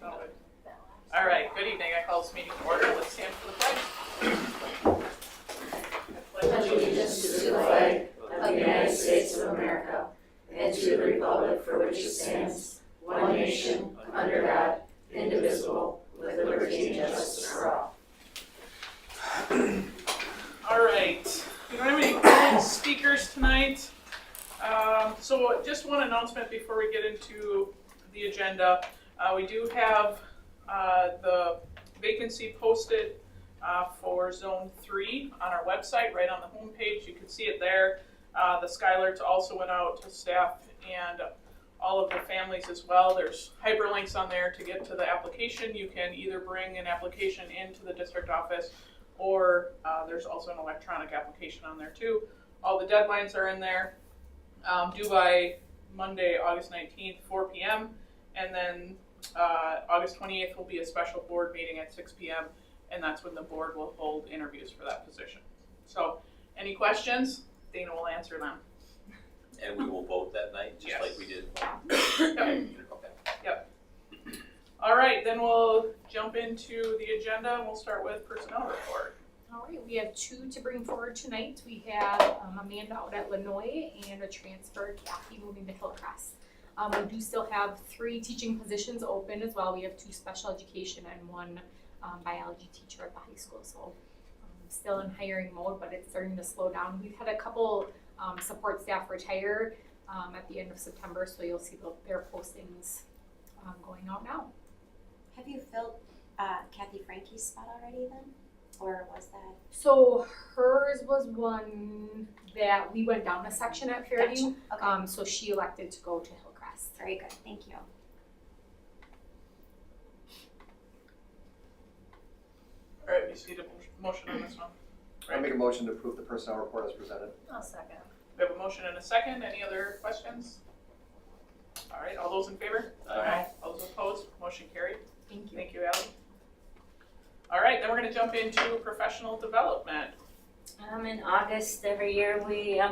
All right, good evening. I call this meeting to order. Let's stand for the pledge. Pledge allegiance to the flag of the United States of America and to the republic for which it stands, one nation, under God, indivisible, with liberty and justice for all. All right, we don't have any speakers tonight. So just one announcement before we get into the agenda. We do have the vacancy posted for Zone 3 on our website, right on the homepage. You can see it there. The skylarks also went out to staff and all of the families as well. There's hyperlinks on there to get to the application. You can either bring an application into the district office or there's also an electronic application on there too. All the deadlines are in there, due by Monday, August 19th, 4 p.m. And then August 28th will be a special board meeting at 6 p.m. and that's when the board will hold interviews for that position. So, any questions? Dana will answer them. And we will vote that night, just Yes. like we did. Yep. Okay. Yep. All right, then we'll jump into the agenda and we'll start with personnel report. All right, we have two to bring forward tonight. We have Amanda out at Lanoy and a transfer, Kathy, moving to Hillcrest. We do still have 3 teaching positions open as well. We have 2 special education and 1 biology teacher at the high school. So still in hiring mode, but it's starting to slow down. We've had a couple support staff retire at the end of September, so you'll see their postings going out now. Have you filled Kathy Frankie's spot already then? Or was that? So hers was one that we went down a section at Fairview. Gotcha. Okay. So she elected to go to Hillcrest. Very good, thank you. All right, we just need a motion on this one. I'll make a motion to approve the personnel report as presented. I'll second. We have a motion and a second. Any other questions? All right, all those in favor? Aye. All those opposed? Motion carried. Thank you. Thank you, Ally. All right, then we're going to jump into professional development. In August every year we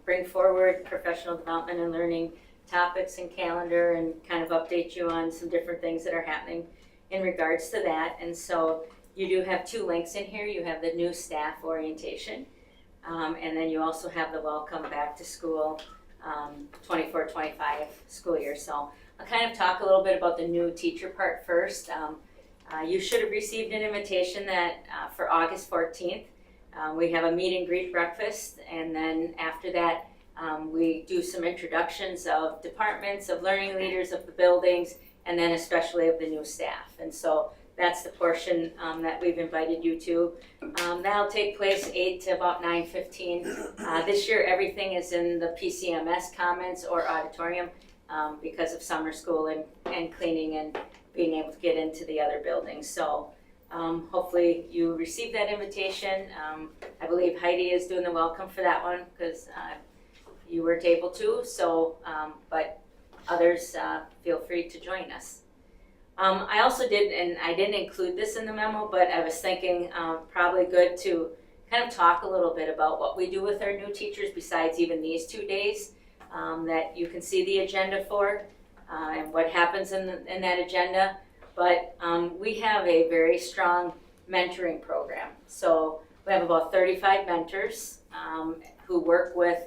bring forward professional development and learning topics and calendar and kind of update you on some different things that are happening in regards to that. And so you do have 2 links in here. You have the new staff orientation and then you also have the welcome back to school 24-25 school year. So I'll kind of talk a little bit about the new teacher part first. You should have received an invitation that for August 14th. We have a meet and greet breakfast, and then after that we do some introductions of departments, of learning leaders, of the buildings, and then especially of the new staff. And so that's the portion that we've invited you to. That'll take place 8 to about 9:15. This year everything is in the PCMS commons or auditorium because of summer school and cleaning and being able to get into the other buildings. So hopefully you received that invitation. I believe Heidi is doing the welcome for that one because you weren't able to. So, but others feel free to join us. I also did, and I didn't include this in the memo, but I was thinking probably good to kind of talk a little bit about what we do with our new teachers besides even these 2 days that you can see the agenda for. And what happens in that agenda, but we have a very strong mentoring program. So we have about 35 mentors who work with,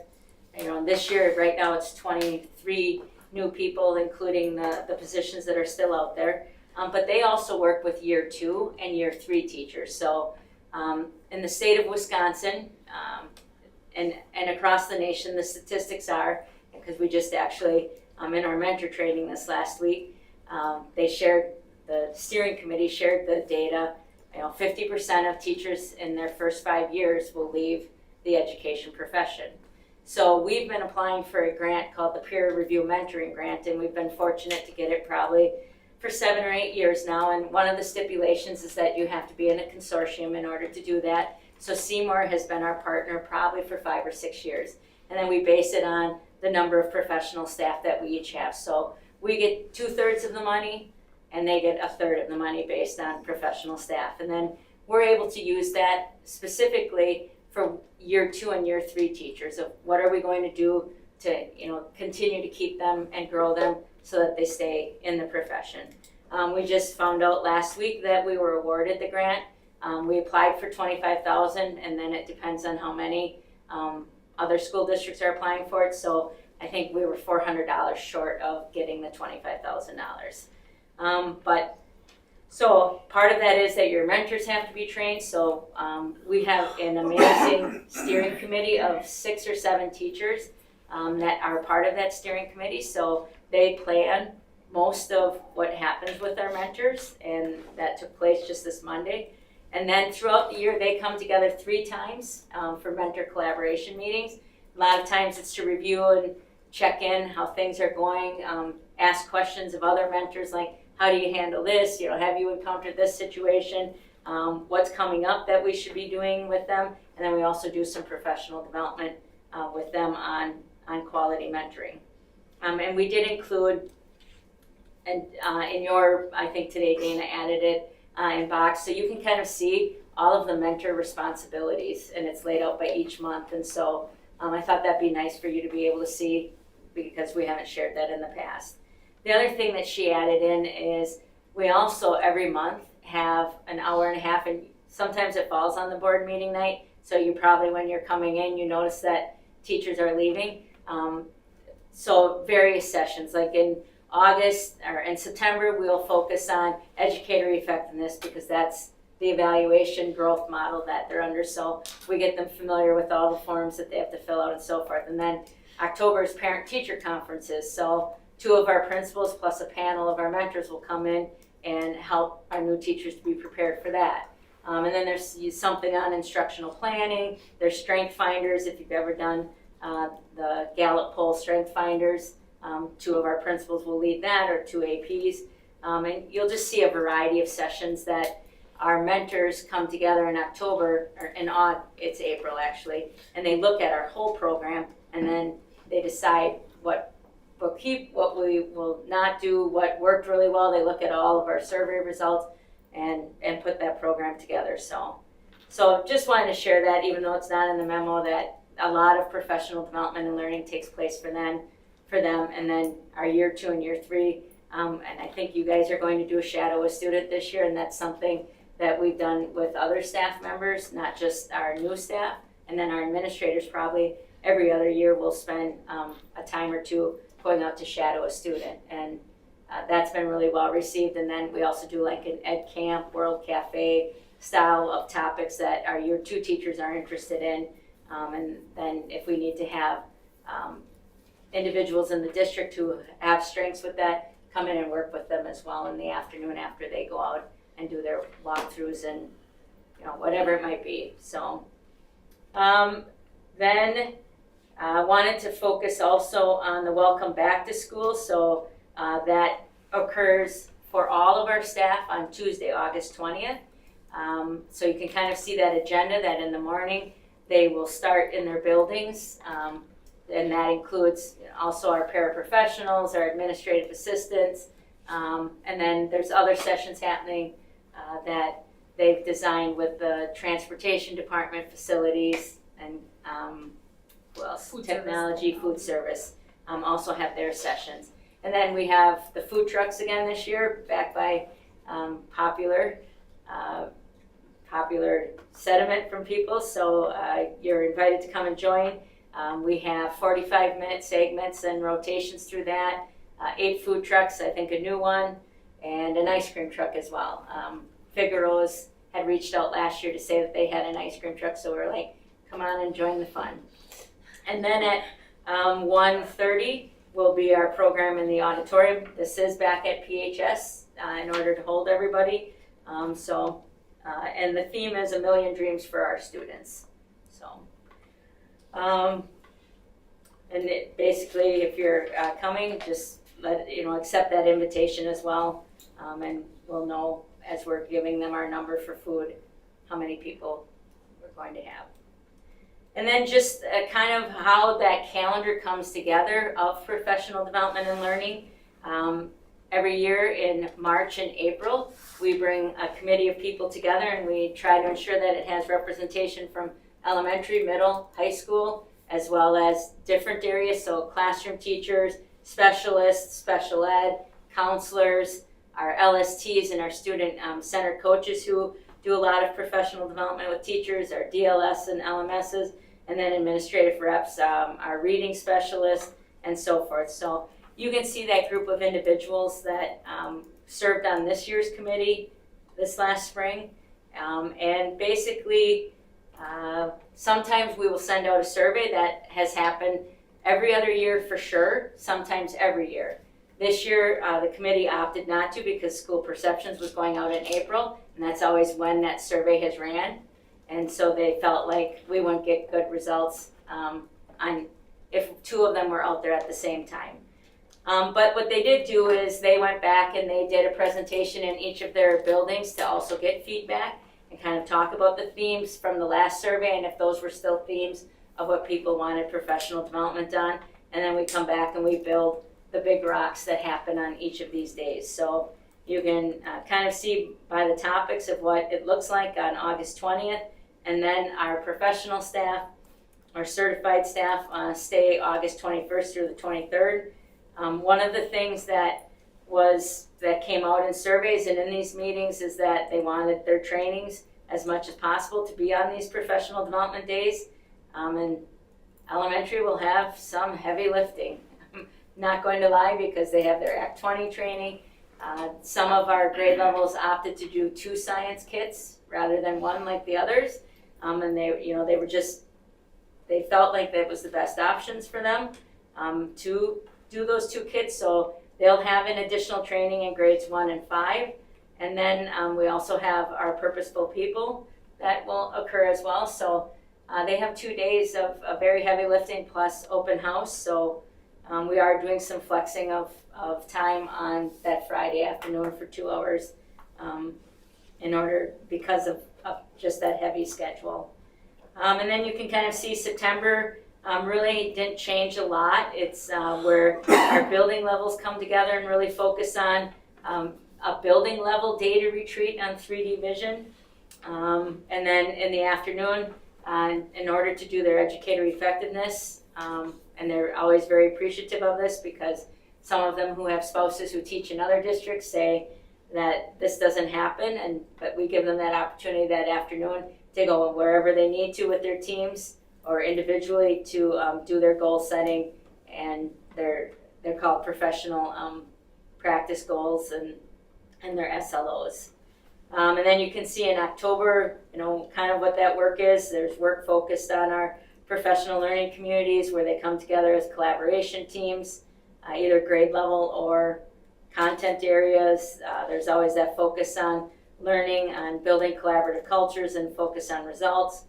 this year, right now it's 23 new people, including the positions that are still out there. But they also work with year 2 and year 3 teachers. So in the state of Wisconsin and across the nation, the statistics are, because we just actually, in our mentor training this last week, the steering committee shared the data. 50% of teachers in their first 5 years will leave the education profession. So we've been applying for a grant called the Peer Review Mentoring Grant, and we've been fortunate to get it probably for 7 or 8 years now. And one of the stipulations is that you have to be in a consortium in order to do that. So Seymour has been our partner probably for 5 or 6 years. And then we base it on the number of professional staff that we each have. So we get 2/3 of the money and they get 1/3 of the money based on professional staff. And then we're able to use that specifically for year 2 and year 3 teachers of what are we going to do to continue to keep them and grow them so that they stay in the profession. We just found out last week that we were awarded the grant. We applied for $25,000, and then it depends on how many other school districts are applying for it. So I think we were $400 short of getting the $25,000. So part of that is that your mentors have to be trained. So we have an amazing steering committee of 6 or 7 teachers that are part of that steering committee. So they plan most of what happens with our mentors, and that took place just this Monday. And then throughout the year, they come together 3 times for mentor collaboration meetings. A lot of times it's to review and check in how things are going, ask questions of other mentors like, how do you handle this? You know, have you encountered this situation? What's coming up that we should be doing with them? And then we also do some professional development with them on quality mentoring. And we did include, and in your, I think today Dana added it in box, so you can kind of see all of the mentor responsibilities, and it's laid out by each month. And so I thought that'd be nice for you to be able to see, because we haven't shared that in the past. The other thing that she added in is we also every month have an hour and a half, and sometimes it falls on the board meeting night, so you probably, when you're coming in, you notice that teachers are leaving. So various sessions, like in August or in September, we'll focus on educator effectiveness, because that's the evaluation growth model that they're under. So we get them familiar with all the forms that they have to fill out and so forth. And then October is parent-teacher conferences. So 2 of our principals plus a panel of our mentors will come in and help our new teachers to be prepared for that. And then there's something on instructional planning. There's strength finders, if you've ever done the Gallup poll strength finders. 2 of our principals will lead that, or 2 APs. And you'll just see a variety of sessions that our mentors come together in October, or it's April actually, and they look at our whole program, and then they decide what we'll keep, what we will not do, what worked really well. They look at all of our survey results and put that program together. So just wanted to share that, even though it's not in the memo, that a lot of professional development and learning takes place for them. And then our year 2 and year 3, and I think you guys are going to do a shadow a student this year, and that's something that we've done with other staff members, not just our new staff. And then our administrators probably every other year will spend a time or 2 going out to shadow a student, and that's been really well received. And then we also do like an Ed Camp, World Cafe style of topics that our year 2 teachers are interested in. And then if we need to have individuals in the district who have strengths with that, come in and work with them as well in the afternoon after they go out and do their walkthroughs and whatever it might be. So then I wanted to focus also on the welcome back to school. So that occurs for all of our staff on Tuesday, August 20th. So you can kind of see that agenda, that in the morning they will start in their buildings. And that includes also our paraprofessionals, our administrative assistants. And then there's other sessions happening that they've designed with the transportation department, facilities, and who else? Food Technology, service. food service, also have their sessions. And then we have the food trucks again this year, backed by popular sentiment from people. So you're invited to come and join. We have 45-minute segments and rotations through that. 8 food trucks, I think a new one, and an ice cream truck as well. Figaro's had reached out last year to say that they had an ice cream truck, so we're like, come on and join the fun. And then at 1:30 will be our program in the auditorium. This is back at PHS in order to hold everybody. And the theme is A Million Dreams for Our Students. So, and basically, if you're coming, just accept that invitation as well, and we'll know as we're giving them our number for food how many people we're going to have. And then just kind of how that calendar comes together of professional development and learning. Every year in March and April, we bring a committee of people together, and we try to ensure that it has representation from elementary, middle, high school, as well as different areas. So classroom teachers, specialists, special ed, counselors, our LSTs and our student centered coaches who do a lot of professional development with teachers, our DLS and LMSs, and then administrative reps, our reading specialists, and so forth. So you can see that group of individuals that served on this year's committee this last spring. And basically, sometimes we will send out a survey. That has happened every other year for sure, sometimes every year. This year, the committee opted not to because school perceptions was going out in April, and that's always when that survey has ran. And so they felt like we wouldn't get good results if two of them were out there at the same time. But what they did do is they went back and they did a presentation in each of their buildings to also get feedback and kind of talk about the themes from the last survey and if those were still themes of what people wanted professional development on. And then we come back and we build the big rocks that happen on each of these days. So you can kind of see by the topics of what it looks like on August 20th. And then our professional staff, our certified staff stay August 21st through the 23rd. One of the things that came out in surveys and in these meetings is that they wanted their trainings as much as possible to be on these professional development days. And elementary will have some heavy lifting. Not going to lie, because they have their Act 20 training. Some of our grade levels opted to do 2 science kits rather than 1 like the others. And they felt like that was the best options for them to do those 2 kits. So they'll have an additional training in grades 1 and 5. And then we also have our purposeful people that will occur as well. So they have 2 days of very heavy lifting plus open house. So we are doing some flexing of time on that Friday afternoon for 2 hours because of just that heavy schedule. And then you can kind of see September really didn't change a lot. It's where our building levels come together and really focus on a building level data retreat on 3D vision. And then in the afternoon, in order to do their educator effectiveness, and they're always very appreciative of this because some of them who have spouses who teach in other districts say that this doesn't happen, but we give them that opportunity that afternoon to go wherever they need to with their teams or individually to do their goal setting, and they're called professional practice goals and their SLOs. And then you can see in October, kind of what that work is. There's work focused on our professional learning communities where they come together as collaboration teams, either grade level or content areas. There's always that focus on learning, on building collaborative cultures and focus on results.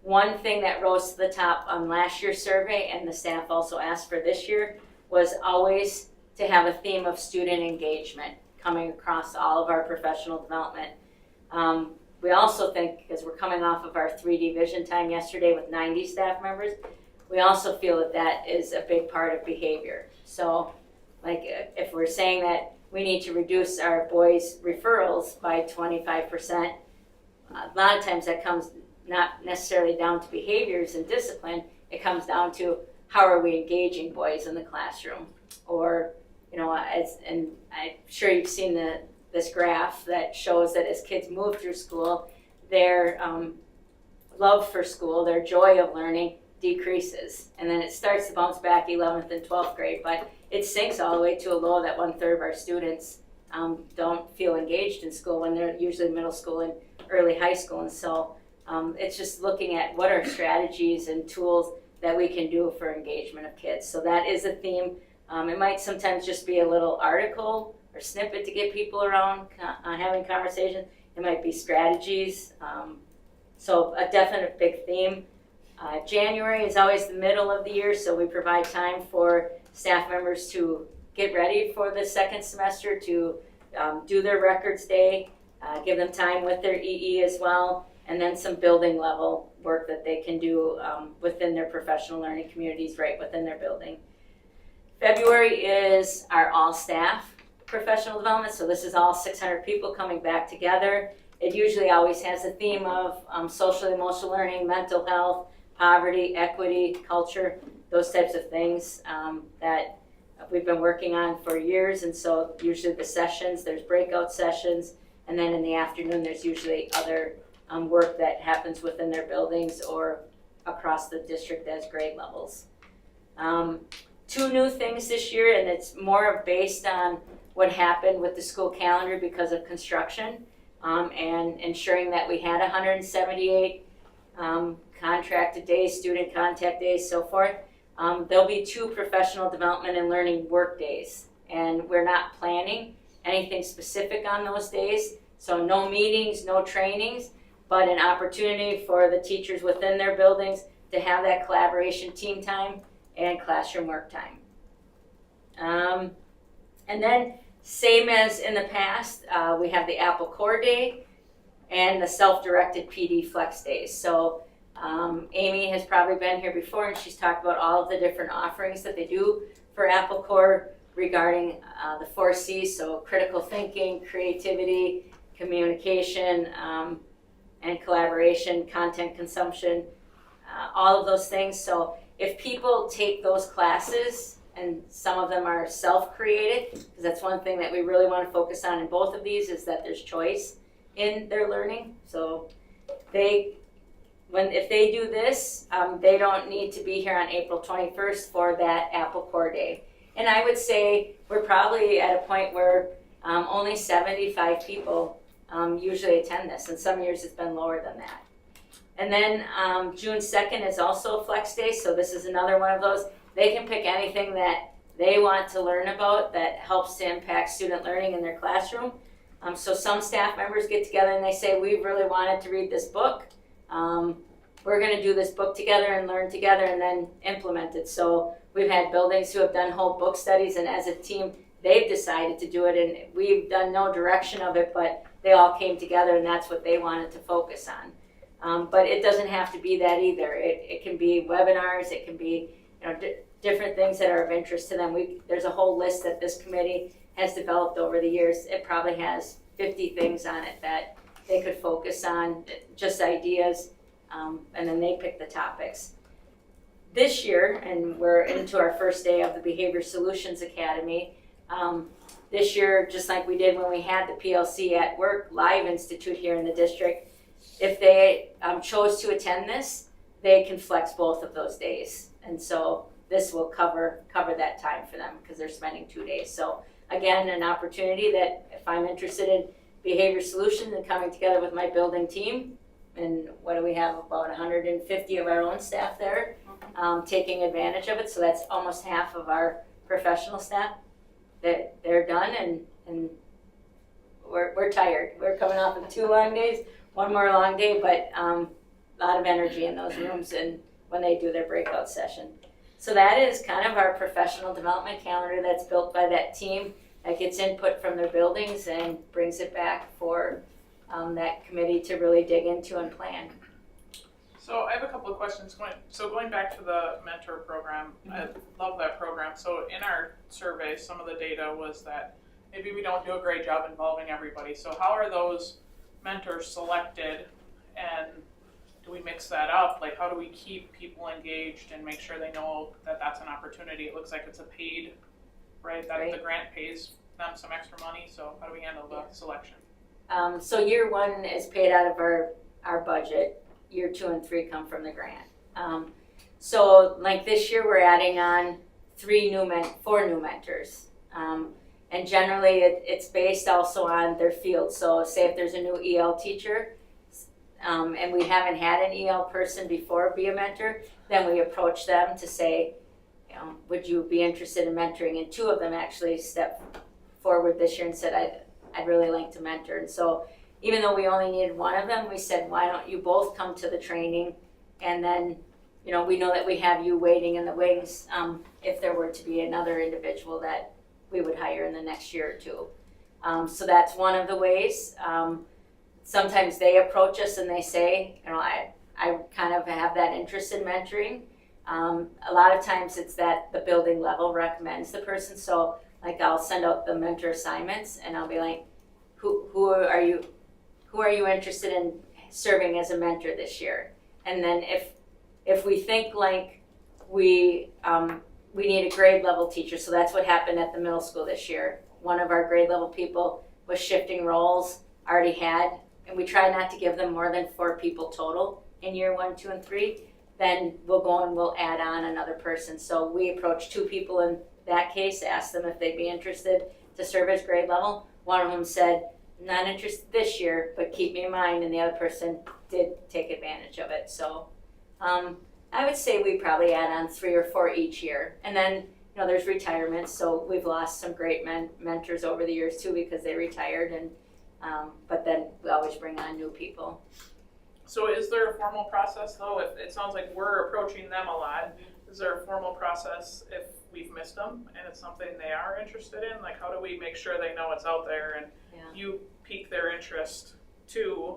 One thing that rose to the top on last year's survey, and the staff also asked for this year, was always to have a theme of student engagement coming across all of our professional development. We also think, because we're coming off of our 3D vision time yesterday with 90 staff members, we also feel that that is a big part of behavior. So like if we're saying that we need to reduce our boys' referrals by 25%, a lot of times that comes not necessarily down to behaviors and discipline, it comes down to how are we engaging boys in the classroom. Or, and I'm sure you've seen this graph that shows that as kids move through school, their love for school, their joy of learning decreases. And then it starts to bounce back 11th and 12th grade, but it sinks all the way to a low that 1/3 of our students don't feel engaged in school when they're usually middle school and early high school. And so it's just looking at what are strategies and tools that we can do for engagement of kids. So that is a theme. It might sometimes just be a little article or snippet to get people around having conversations. It might be strategies. So a definite big theme. January is always the middle of the year, so we provide time for staff members to get ready for the second semester, to do their records day, give them time with their EE as well, and then some building level work that they can do within their professional learning communities right within their building. February is our all staff professional development, so this is all 600 people coming back together. It usually always has a theme of social emotional learning, mental health, poverty, equity, culture, those types of things that we've been working on for years, and so usually the sessions, there's breakout sessions, and then in the afternoon, there's usually other work that happens within their buildings or across the district as grade levels. 2 new things this year, and it's more based on what happened with the school calendar because of construction, and ensuring that we had 178 contracted days, student contact days, so forth. There'll be 2 professional development and learning work days, and we're not planning anything specific on those days. So no meetings, no trainings, but an opportunity for the teachers within their buildings to have that collaboration team time and classroom work time. And then same as in the past, we have the Apple Core Day and the self-directed PD Flex Days. So Amy has probably been here before, and she's talked about all of the different offerings that they do for Apple Core regarding the 4 C's, so critical thinking, creativity, communication, and collaboration, content consumption, all of those things. So if people take those classes, and some of them are self-created, because that's one thing that we really want to focus on in both of these, is that there's choice in their learning. So if they do this, they don't need to be here on April 21st for that Apple Core Day. And I would say we're probably at a point where only 75 people usually attend this, and some years it's been lower than that. And then June 2nd is also Flex Day, so this is another one of those. They can pick anything that they want to learn about that helps to impact student learning in their classroom. So some staff members get together and they say, we really wanted to read this book. We're going to do this book together and learn together and then implement it. So we've had buildings who have done whole book studies, and as a team, they've decided to do it, and we've done no direction of it, but they all came together and that's what they wanted to focus on. But it doesn't have to be that either. It can be webinars, it can be different things that are of interest to them. There's a whole list that this committee has developed over the years. It probably has 50 things on it that they could focus on, just ideas, and then they pick the topics. This year, and we're into our first day of the Behavior Solutions Academy, this year, just like we did when we had the PLC at Work Live Institute here in the district, if they chose to attend this, they can flex both of those days. And so this will cover that time for them because they're spending 2 days. So again, an opportunity that if I'm interested in behavior solutions and coming together with my building team, and what do we have, about 150 of our own staff there, taking advantage of it. So that's almost half of our professional staff that they're done, and we're tired. We're coming off of 2 long days, 1 more long day, but a lot of energy in those rooms and when they do their breakout session. So that is kind of our professional development calendar that's built by that team that gets input from their buildings and brings it back for that committee to really dig into and plan. So I have a couple of questions. Going back to the mentor program, I love that program. So in our survey, some of the data was that maybe we don't do a great job involving everybody. So how are those mentors selected, and do we mix that up? Like, how do we keep people engaged and make sure they know that that's an opportunity? It looks like it's a paid, right? That the grant pays them some extra money. So how do we handle the selection? So year 1 is paid out of our budget. Year 2 and 3 come from the grant. So like this year, we're adding on 4 new mentors. And generally it's based also on their field. So say if there's a new EL teacher, and we haven't had an EL person before be a mentor, then we approach them to say, would you be interested in mentoring? And 2 of them actually stepped forward this year and said, I'd really like to mentor. And so even though we only needed 1 of them, we said, why don't you both come to the training? And then, we know that we have you waiting in the wings if there were to be another individual that we would hire in the next year or 2. So that's one of the ways. Sometimes they approach us and they say, I kind of have that interest in mentoring. A lot of times it's that the building level recommends the person. So like I'll send out the mentor assignments and I'll be like, who are you interested in serving as a mentor this year? And then if we think like we we need a grade level teacher, so that's what happened at the middle school this year. One of our grade level people was shifting roles, already had, and we try not to give them more than 4 people total in year 1, 2, and 3. Then we'll go and we'll add on another person. So we approached 2 people in that case, asked them if they'd be interested to serve as grade level. One of them said, not interested this year, but keep me in mind, and the other person did take advantage of it. So I would say we probably add on 3 or 4 each year. And then, you know, there's retirements, so we've lost some great mentors over the years too because they retired, and but then we always bring on new people. So is there a formal process though? If it sounds like we're approaching them a lot, is there a formal process if we've missed them and it's something they are interested in? Like, how do we make sure they know it's out there and you pique their interest too,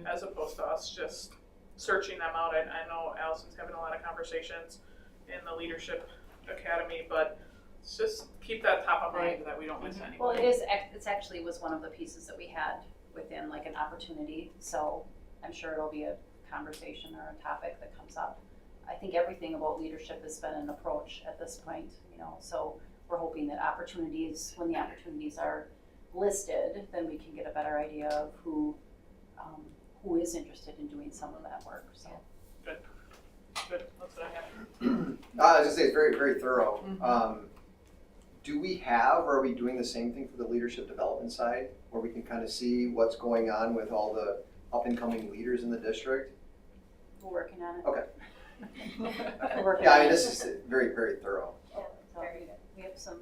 as opposed to us just searching them out? I know Allison's having a lot of conversations in the Leadership Academy, but let's just keep that top of mind that we don't miss anyone. Well, it's actually was one of the pieces that we had within like an opportunity, so I'm sure it'll be a conversation or a topic that comes up. I think everything about leadership has been an approach at this point, you know, so we're hoping that opportunities, when the opportunities are listed, then we can get a better idea of who is interested in doing some of that work, so. Good, that's what I have. I was gonna say, it's very, very thorough. Do we have, or are we doing the same thing for the leadership development side, where we can kind of see what's going on with all the up and coming leaders in the district? We're working on it. Okay. We're working Yeah, on I mean, it. this is very, very thorough. Yeah, so we have some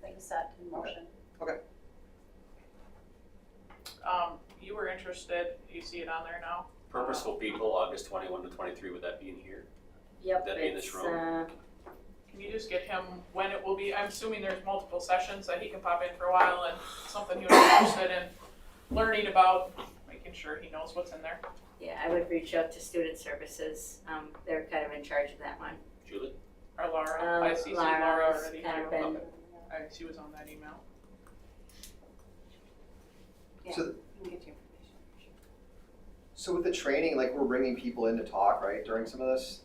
things set in motion. Okay. You were interested, you see it on there now? Purposeful People, August 21 to 23, would that be in here? Yep, That'd be in this room. Can you just get him when it will be? I'm assuming there's multiple sessions that he can pop in for a while and something he was interested in learning about, making sure he knows what's in there. Yeah, I would reach out to Student Services. They're kind of in charge of that one. Julie? Or Laura, I see Laura Laura's already. kind of too. been, She was on that email. Yeah, So- we can get you information. Sure. So with the training, like, we're bringing people in to talk, right, during some of this?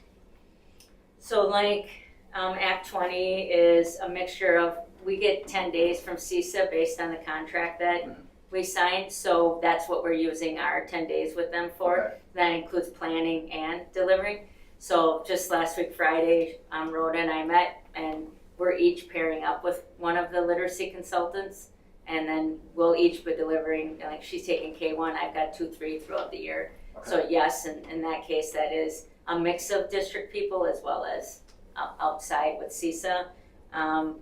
so like Act 20 is a mixture of, we get 10 days from CISA based on the contract that we signed, so that's what we're using our 10 days with them for. Okay. That includes planning and delivering. So just last week, Friday, Rhoda and I met, and we're each pairing up with one of the literacy consultants, and then we'll each be delivering, like she's taking K1, I've got 2, 3 throughout the year. Okay. So yes, in that case, that is a mix of district people as well as outside with CISA.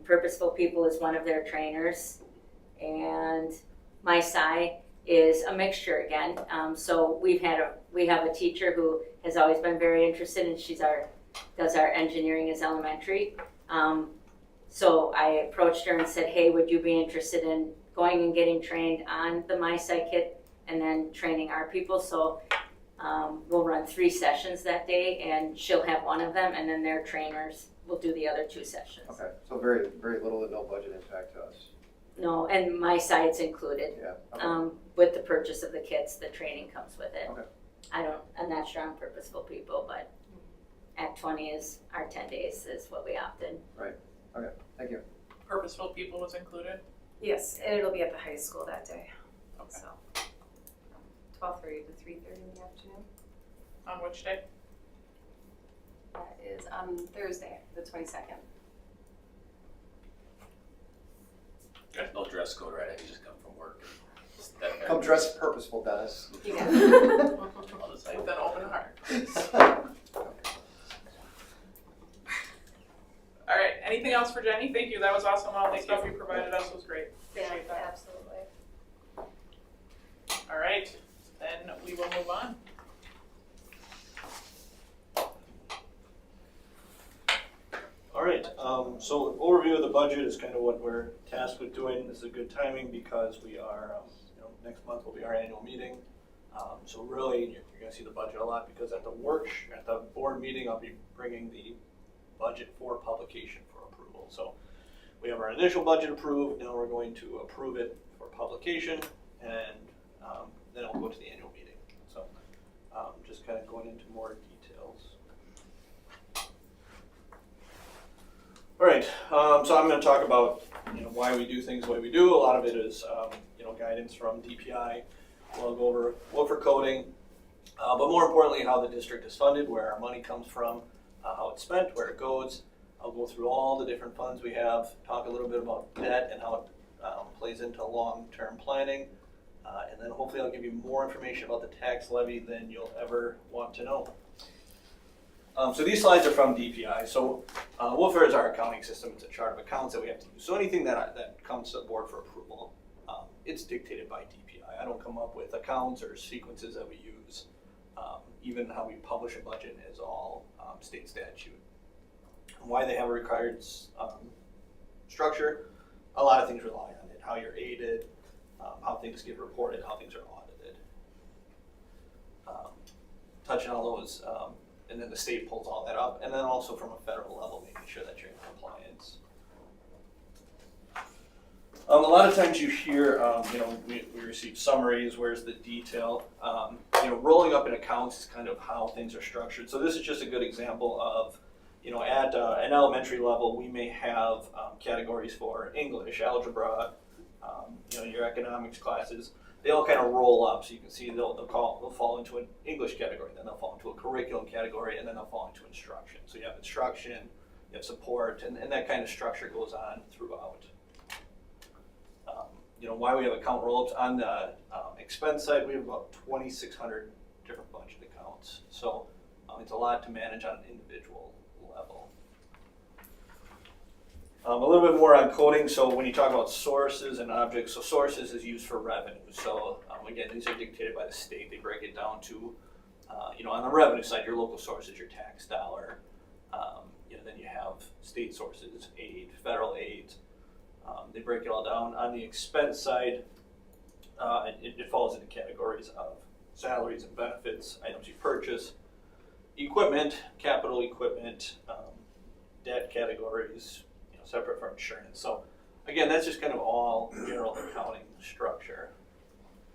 Purposeful People is one of their trainers, and my SI is a mixture again. So we have a teacher who has always been very interested, and does our engineering as elementary. So I approached her and said, hey, would you be interested in going and getting trained on the MySci kit and then training our people? So we'll run 3 sessions that day, and she'll have one of them, and then their trainers will do the other 2 sessions. Okay, so very, very little to no budget impact to us. No, and my side's included. Yeah. Okay. With the purchase of the kits, the training comes with it. Okay. I'm not sure on Purposeful People, but Act 20 is our 10 days is what we opted. Okay, thank you. Purposeful People was included. Yes, and it'll be at the high school that day, Okay. so 12:30 to 3:30 in the afternoon. On which day? That is on Thursday, the 22nd. There's no dress code, right? I can just come from work. Come dressed purposeful, Dennis. You got I'll just say, With an open heart. All right, anything else for Jenny? Thank you, that was awesome. All the stuff you provided us was great. Appreciate that. absolutely. All right, then we will move on. All right, so overview of the budget is kind of what we're tasked with doing. This is a good timing because we are, next month will be our annual meeting. So really, you're gonna see the budget a lot because at the board meeting, I'll be bringing the budget for publication for approval. So we have our initial budget approved, now we're going to approve it for publication, and then it'll go to the annual meeting. So just kind of going into more details. All right, right, so I'm gonna talk about, why we do things the way we do. A lot of it is, guidance from DPI. We'll go over coding, but more importantly, how the district is funded, where our money comes from, how it's spent, where it goes. I'll go through all the different funds we have, talk a little bit about debt and how it plays into long-term planning, and then hopefully I'll give you more information about the tax levy than you'll ever want to know. So these slides are from DPI. So Wolfare is our accounting system. It's a chart of accounts that we have to use. So anything that comes to the board for approval, it's dictated by DPI. I don't come up with accounts or sequences that we use. Even how we publish a budget is all state statute. And why they have a required structure, a lot of things rely on it. How you're aided, how things get reported, how things are audited. Touching on those, and then the state pulls all that up, and then also from a federal level, making sure that you're in compliance. A lot of times you hear, we receive summaries, where's the detail? Rolling up in accounts is kind of how things are structured. So this is just a good example of, at an elementary level, we may have categories for English, algebra, your economics classes. They all kind of roll up, so you can see they'll fall into an English category, then they'll fall into a curriculum category, and then they'll fall into instruction. So you have instruction, you have support, and that kind of structure goes on throughout. Why we have account roll-ups on the expense side, we have about 2,600 different budget accounts. So it's a lot to manage on an individual level. A little bit more on coding. So when you talk about sources and objects, so sources is used for revenue. So again, these are dictated by the state. They break it down to, on the revenue side, your local source is your tax dollar. Then you have state sources, aid, federal aid. They break it all down. On the expense side, it falls into categories of salaries and benefits, items you purchase, equipment, capital equipment, debt categories, separate from insurance. So again, that's just kind of all general accounting structure.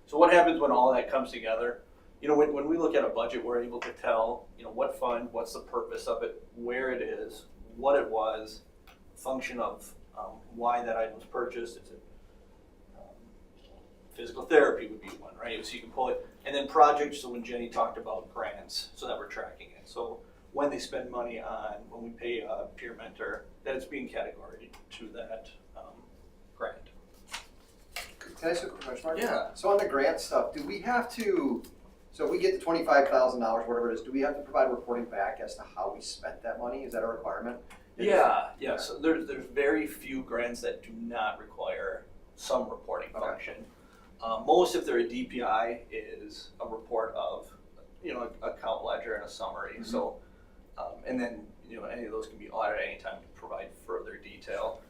So what happens when all that comes together? When we look at a budget, we're able to tell, what fund, what's the purpose of it, where it is, what it was, function of why that item was purchased. Is it physical therapy would be one, right? So you can pull it. And then projects, so when Jenny talked about grants, so that we're tracking it. So when they spend money on, when we pay a peer mentor, that it's being categorized to that grant. Can I ask a quick question, Mark? Yeah. So on the grant stuff, do we have to, so if we get the $25,000, whatever it is, do we have to provide reporting back as to how we spent that money? Is that a requirement? Yeah. So there's very few grants that do not require some reporting Okay. function. Most, if they're a DPI, is a report of, account ledger and a summary. Mhm. So, and then, any of those can be audited at any time to provide further detail.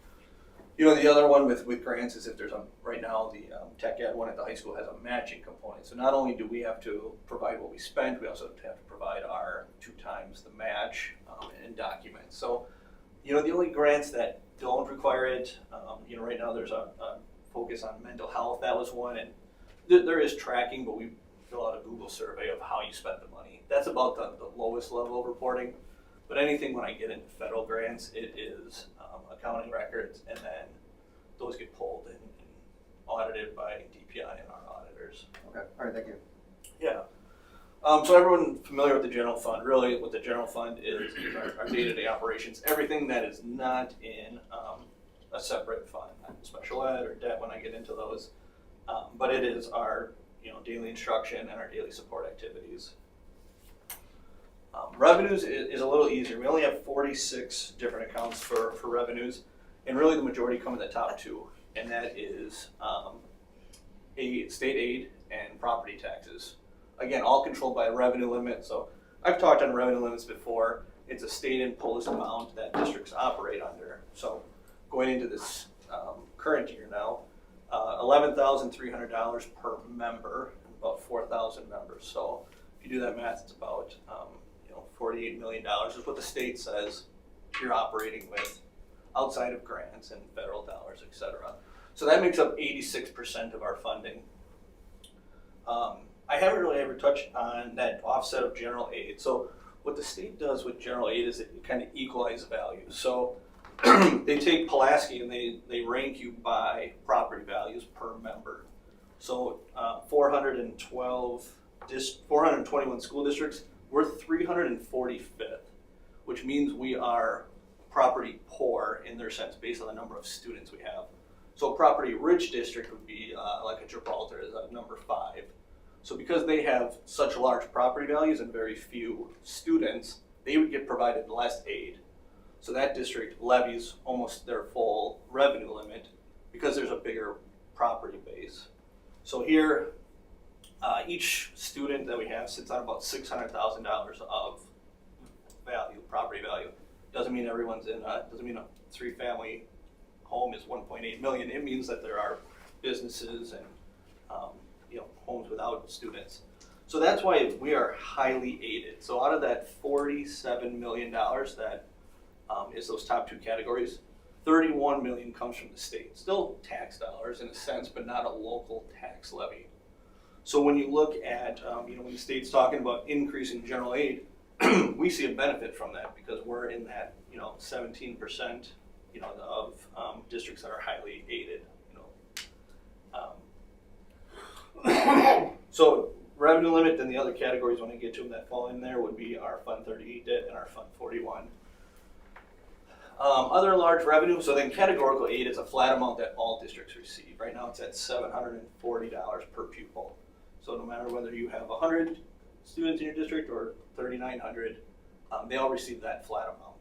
The other one with grants is if there's right now the tech ed one at the high school has a matching component. So not only do we have to provide what we spent, we also have to provide our 2 times the match and documents. So, the only grants that don't require it, right now there's a focus on mental health. That was one, and there is tracking, but we fill out a Google survey of how you spent the money. That's about the lowest level of reporting. But anything when I get into federal grants, it is accounting records, and then those get pulled and audited by DPI and our auditors. Okay, all right, thank you. Yeah. So everyone familiar with the general fund? Really, what the general fund is our day-to-day operations. Everything that is not in a separate fund, special ed or debt when I get into those. But it is our daily instruction and our daily support activities. Revenues is a little easier. We only have 46 different accounts for revenues, and really the majority come in the top 2, and that is a state aid and property taxes. Again, all controlled by a revenue limit. So I've talked on revenue limits before. It's a state imposed amount that districts operate under. So going into this current year now, $11,300 per member, about 4,000 members. So if you do that math, it's about $48 million is what the state says you're operating with outside of grants and federal dollars, et cetera. So that makes up 86% of our funding. I haven't really ever touched on that offset of general aid. So what the state does with general aid is it kind of equalizes value. So they take Pulaski and they rank you by property values per member. So 421 school districts, we're 345th, which means we are property poor in their sense based on the number of students we have. So a property rich district would be like a Gibraltar is number 5. So because they have such large property values and very few students, they would get provided less aid. So that district levies almost their full revenue limit because there's a bigger property base. So here, each student that we have sits on about $600,000 of value, property value. Doesn't mean everyone's doesn't mean a 3-family home is 1.8 million. It means that there are businesses and homes without students. So that's why we are highly aided. So out of that $47 million that is those top 2 categories, 31 million comes from the state. Still tax dollars in a sense, but not a local tax levy. So when you look at, when the state's talking about increasing general aid, we see a benefit from that because we're in that, 17%, of districts that are highly aided. So revenue limit, then the other categories when I get to them that fall in there would be our Fund 38 debt and our Fund 41. Other large revenue, so then categorical aid is a flat amount that all districts receive. Right now it's at $740 per pupil. So no matter whether you have 100 students in your district or 3,900, they all receive that flat amount.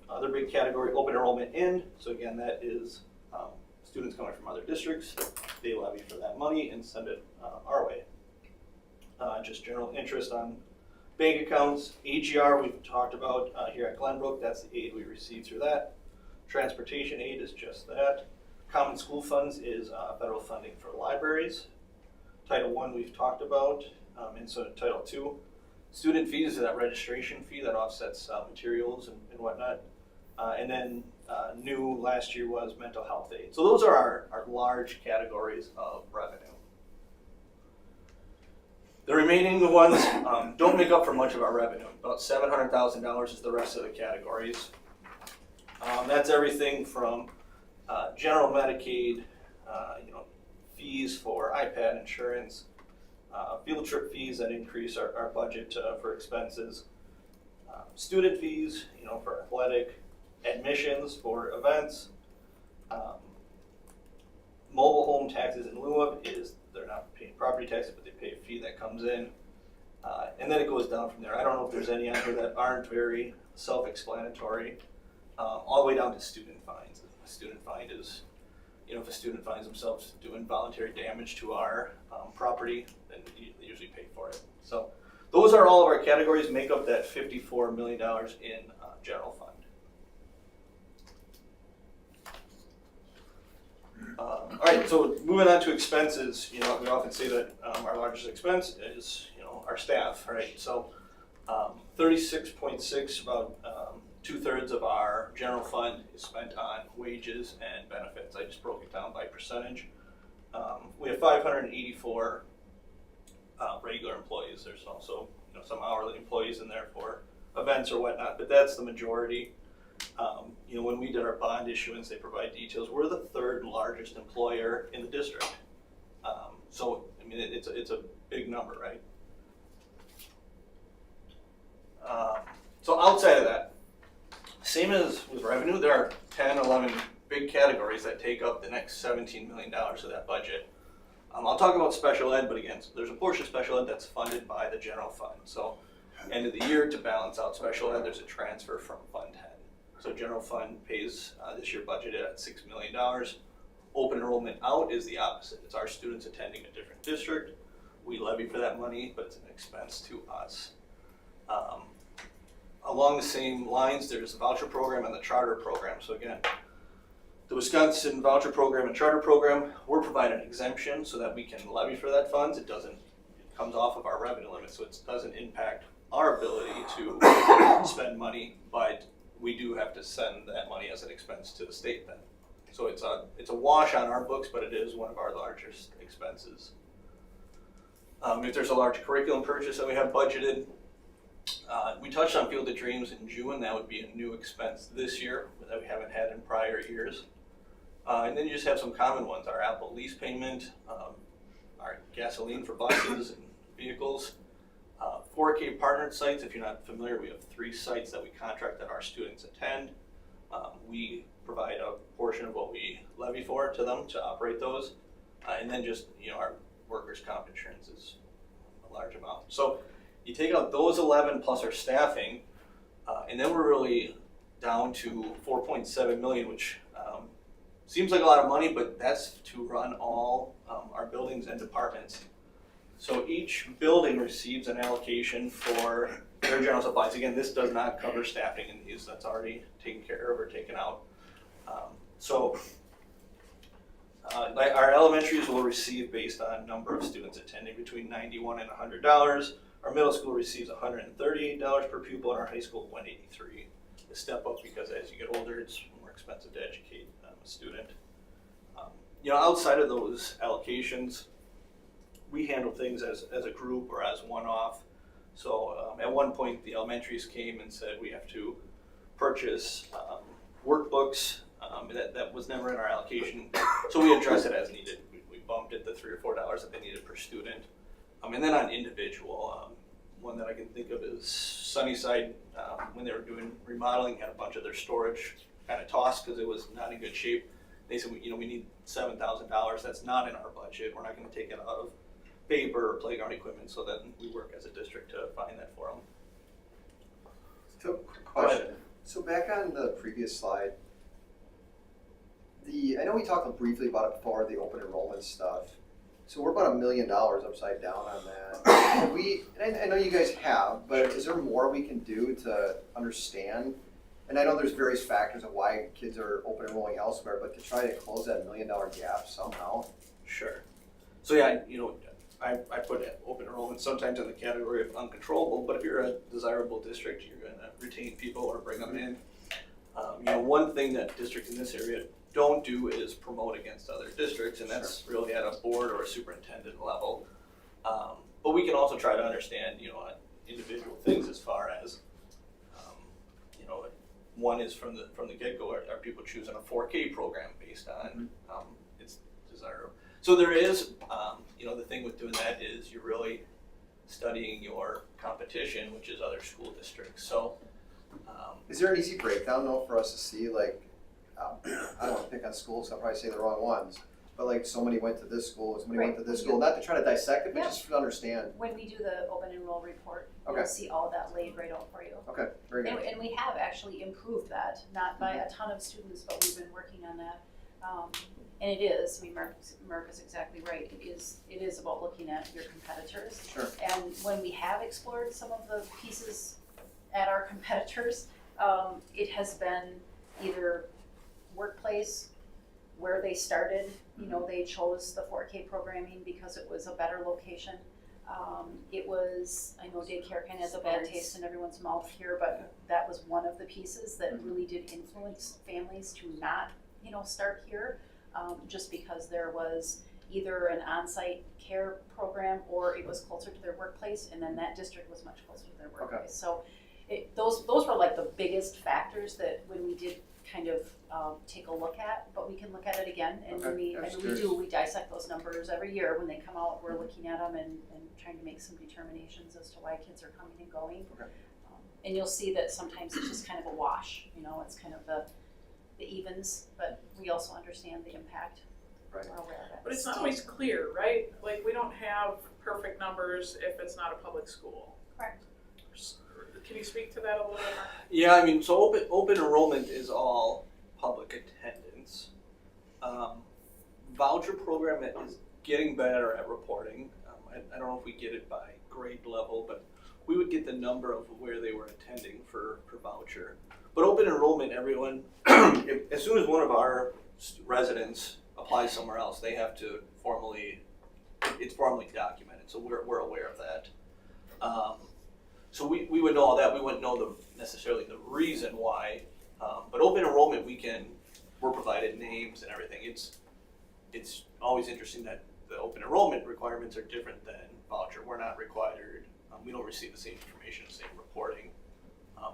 Other big category, open enrollment in. So again, that is students coming from other districts. They levy for that money and send it our way. Just general interest on bank accounts. AGR we've talked about here at Glenbrook. That's the aid we receive through that. Transportation aid is just that. Common school funds is federal funding for libraries. Title I we've talked about, and so Title II. Student fees is that registration fee that offsets materials and whatnot. And then new last year was mental health aid. So those are our large categories of revenue. The remaining ones don't make up for much of our revenue. About $700,000 is the rest of the categories. That's everything from general Medicaid, fees for iPad insurance, field trip fees that increase our budget for expenses, student fees, for athletic, admissions for events, mobile home taxes in lieu of they're not paying property taxes, but they pay a fee that comes in, and then it goes down from there. I don't know if there's any on here that aren't very self-explanatory, all the way down to student fines. A student fine is, if a student finds themselves doing voluntary damage to our property, then they usually pay for it. So those are all of our categories, make up that $54 million in general fund. All right, so moving on to expenses, we often say that our largest expense is, our staff, right? So 36.6, about 2/3 of our general fund is spent on wages and benefits. I just broke it down by percentage. We have 584 regular employees. There's also some hourly employees in there for events or whatnot, but that's the majority. When we did our bond issuance, they provide details. We're the 3rd largest employer in the district. So it's a big number, right? So outside of that, same as with revenue, there are 10, 11 big categories that take up the next $17 million of that budget. I'll talk about special ed, but again, there's a portion of special ed that's funded by the general fund. So end of the year, to balance out special ed, there's a transfer from Fund 10. So general fund pays this year budgeted at $6 million. Open enrollment out is the opposite. It's our students attending a different district. We levy for that money, but it's an expense to us. Along the same lines, there's the voucher program and the charter program. So again, the Wisconsin voucher program and charter program, we're providing an exemption so that we can levy for that funds. It comes off of our revenue limit, so it doesn't impact our ability to spend money, but we do have to send that money as an expense to the state then. So it's a wash on our books, but it is one of our largest expenses. If there's a large curriculum purchase that we have budgeted, We touched on Field of Dreams in June. That would be a new expense this year that we haven't had in prior years. And then you just have some common ones, our Apple lease payment, our gasoline for buses and vehicles. 4K partnered sites, if you're not familiar, we have 3 sites that we contract that our students attend. We provide a portion of what we levy for to them to operate those. And then just, our workers' comp insurance is a large amount. So you take out those 11 plus our staffing, and then we're really down to 4.7 million, which seems like a lot of money, but that's to run all our buildings and departments. So each building receives an allocation for their general supplies. Again, this does not cover staffing in these, that's already taken care of or taken out. Like our elementaries will receive based on number of students attending between $91 and $100. Our middle school receives $138 per pupil, and our high school $183. The step up because as you get older, it's more expensive to educate a student. Outside of those allocations, we handle things as a group or as one-off. So at one point, the elementaries came and said we have to purchase workbooks. That was never in our allocation, so we address it as needed. We bumped it to $3 or $4 that they needed per student. And then on individual, one that I can think of is Sunnyside, when they were doing remodeling, had a bunch of their storage kind of tossed because it was not in good shape. They said, we need $7,000. That's not in our budget. We're not going to take it out of paper or playground equipment. So then we work as a district to find that for them. So, quick question. So back on the previous slide, I know we talked briefly about it before, the open enrollment stuff. So we're about $1 million upside down on that. And I know you guys have, but is there more we can do to understand? And I know there's various factors of why kids are open enrolling elsewhere, but to try to close that $1 million gap somehow. Sure. So yeah, I put open enrollment sometimes in the category of uncontrollable, but if you're a desirable district, you're going to retain people or bring them in. One thing that districts in this area don't do is promote against other districts, and that's really at a board or a superintendent level. But we can also try to understand, individual things as far as, one is from the get-go, are people choosing a 4K program based on its desirable. So there is, the thing with doing that is you're really studying your competition, which is other school districts. So. Is there an easy breakdown though for us to see, like, I don't want to pick on schools, so I'll probably say the wrong ones, but like so many went to this school, so many went to this school, not to try to dissect it, but just to understand. When we do the open enroll report, Okay. you'll see all that laid right out for you. Okay, very good. And we have actually improved that, not by a ton of students, but we've been working on that. And it is, Mark is exactly right, it is about looking at your competitors. Sure. And when we have explored some of the pieces at our competitors, it has been either workplace, where they started, they chose the 4K programming because it was a better location. It was, I know daycare kind of has a bad taste in everyone's mouth here, but that was one of the pieces that really did influence families to not, start here, just because there was either an on-site care program or it was closer to their workplace, and then that district was much closer to their workplace. Okay. So those were like the biggest factors that when we did kind of take a look at, but we can look at it again, and Okay. we dissect those numbers every year when they come out. We're looking at them and trying to make some determinations as to why kids are coming and going. Okay. And you'll see that sometimes it's just kind of a wash, it's kind of the evens, but we also understand the impact. Right. We're aware of it. But it's not always clear, right? Like, we don't have perfect numbers if it's not a public school. Correct. Can you speak to that a little bit more? Yeah, so open enrollment is all public attendance. Voucher program is getting better at reporting. I don't know if we get it by grade level, but we would get the number of where they were attending for voucher. But open enrollment, everyone, as soon as one of our residents applies somewhere else, they have to it's formally documented, so we're aware of that. So we would know all that. We wouldn't know necessarily the reason why, but open enrollment, we're provided names and everything. It's always interesting that the open enrollment requirements are different than voucher. We're not required we don't receive the same information, same reporting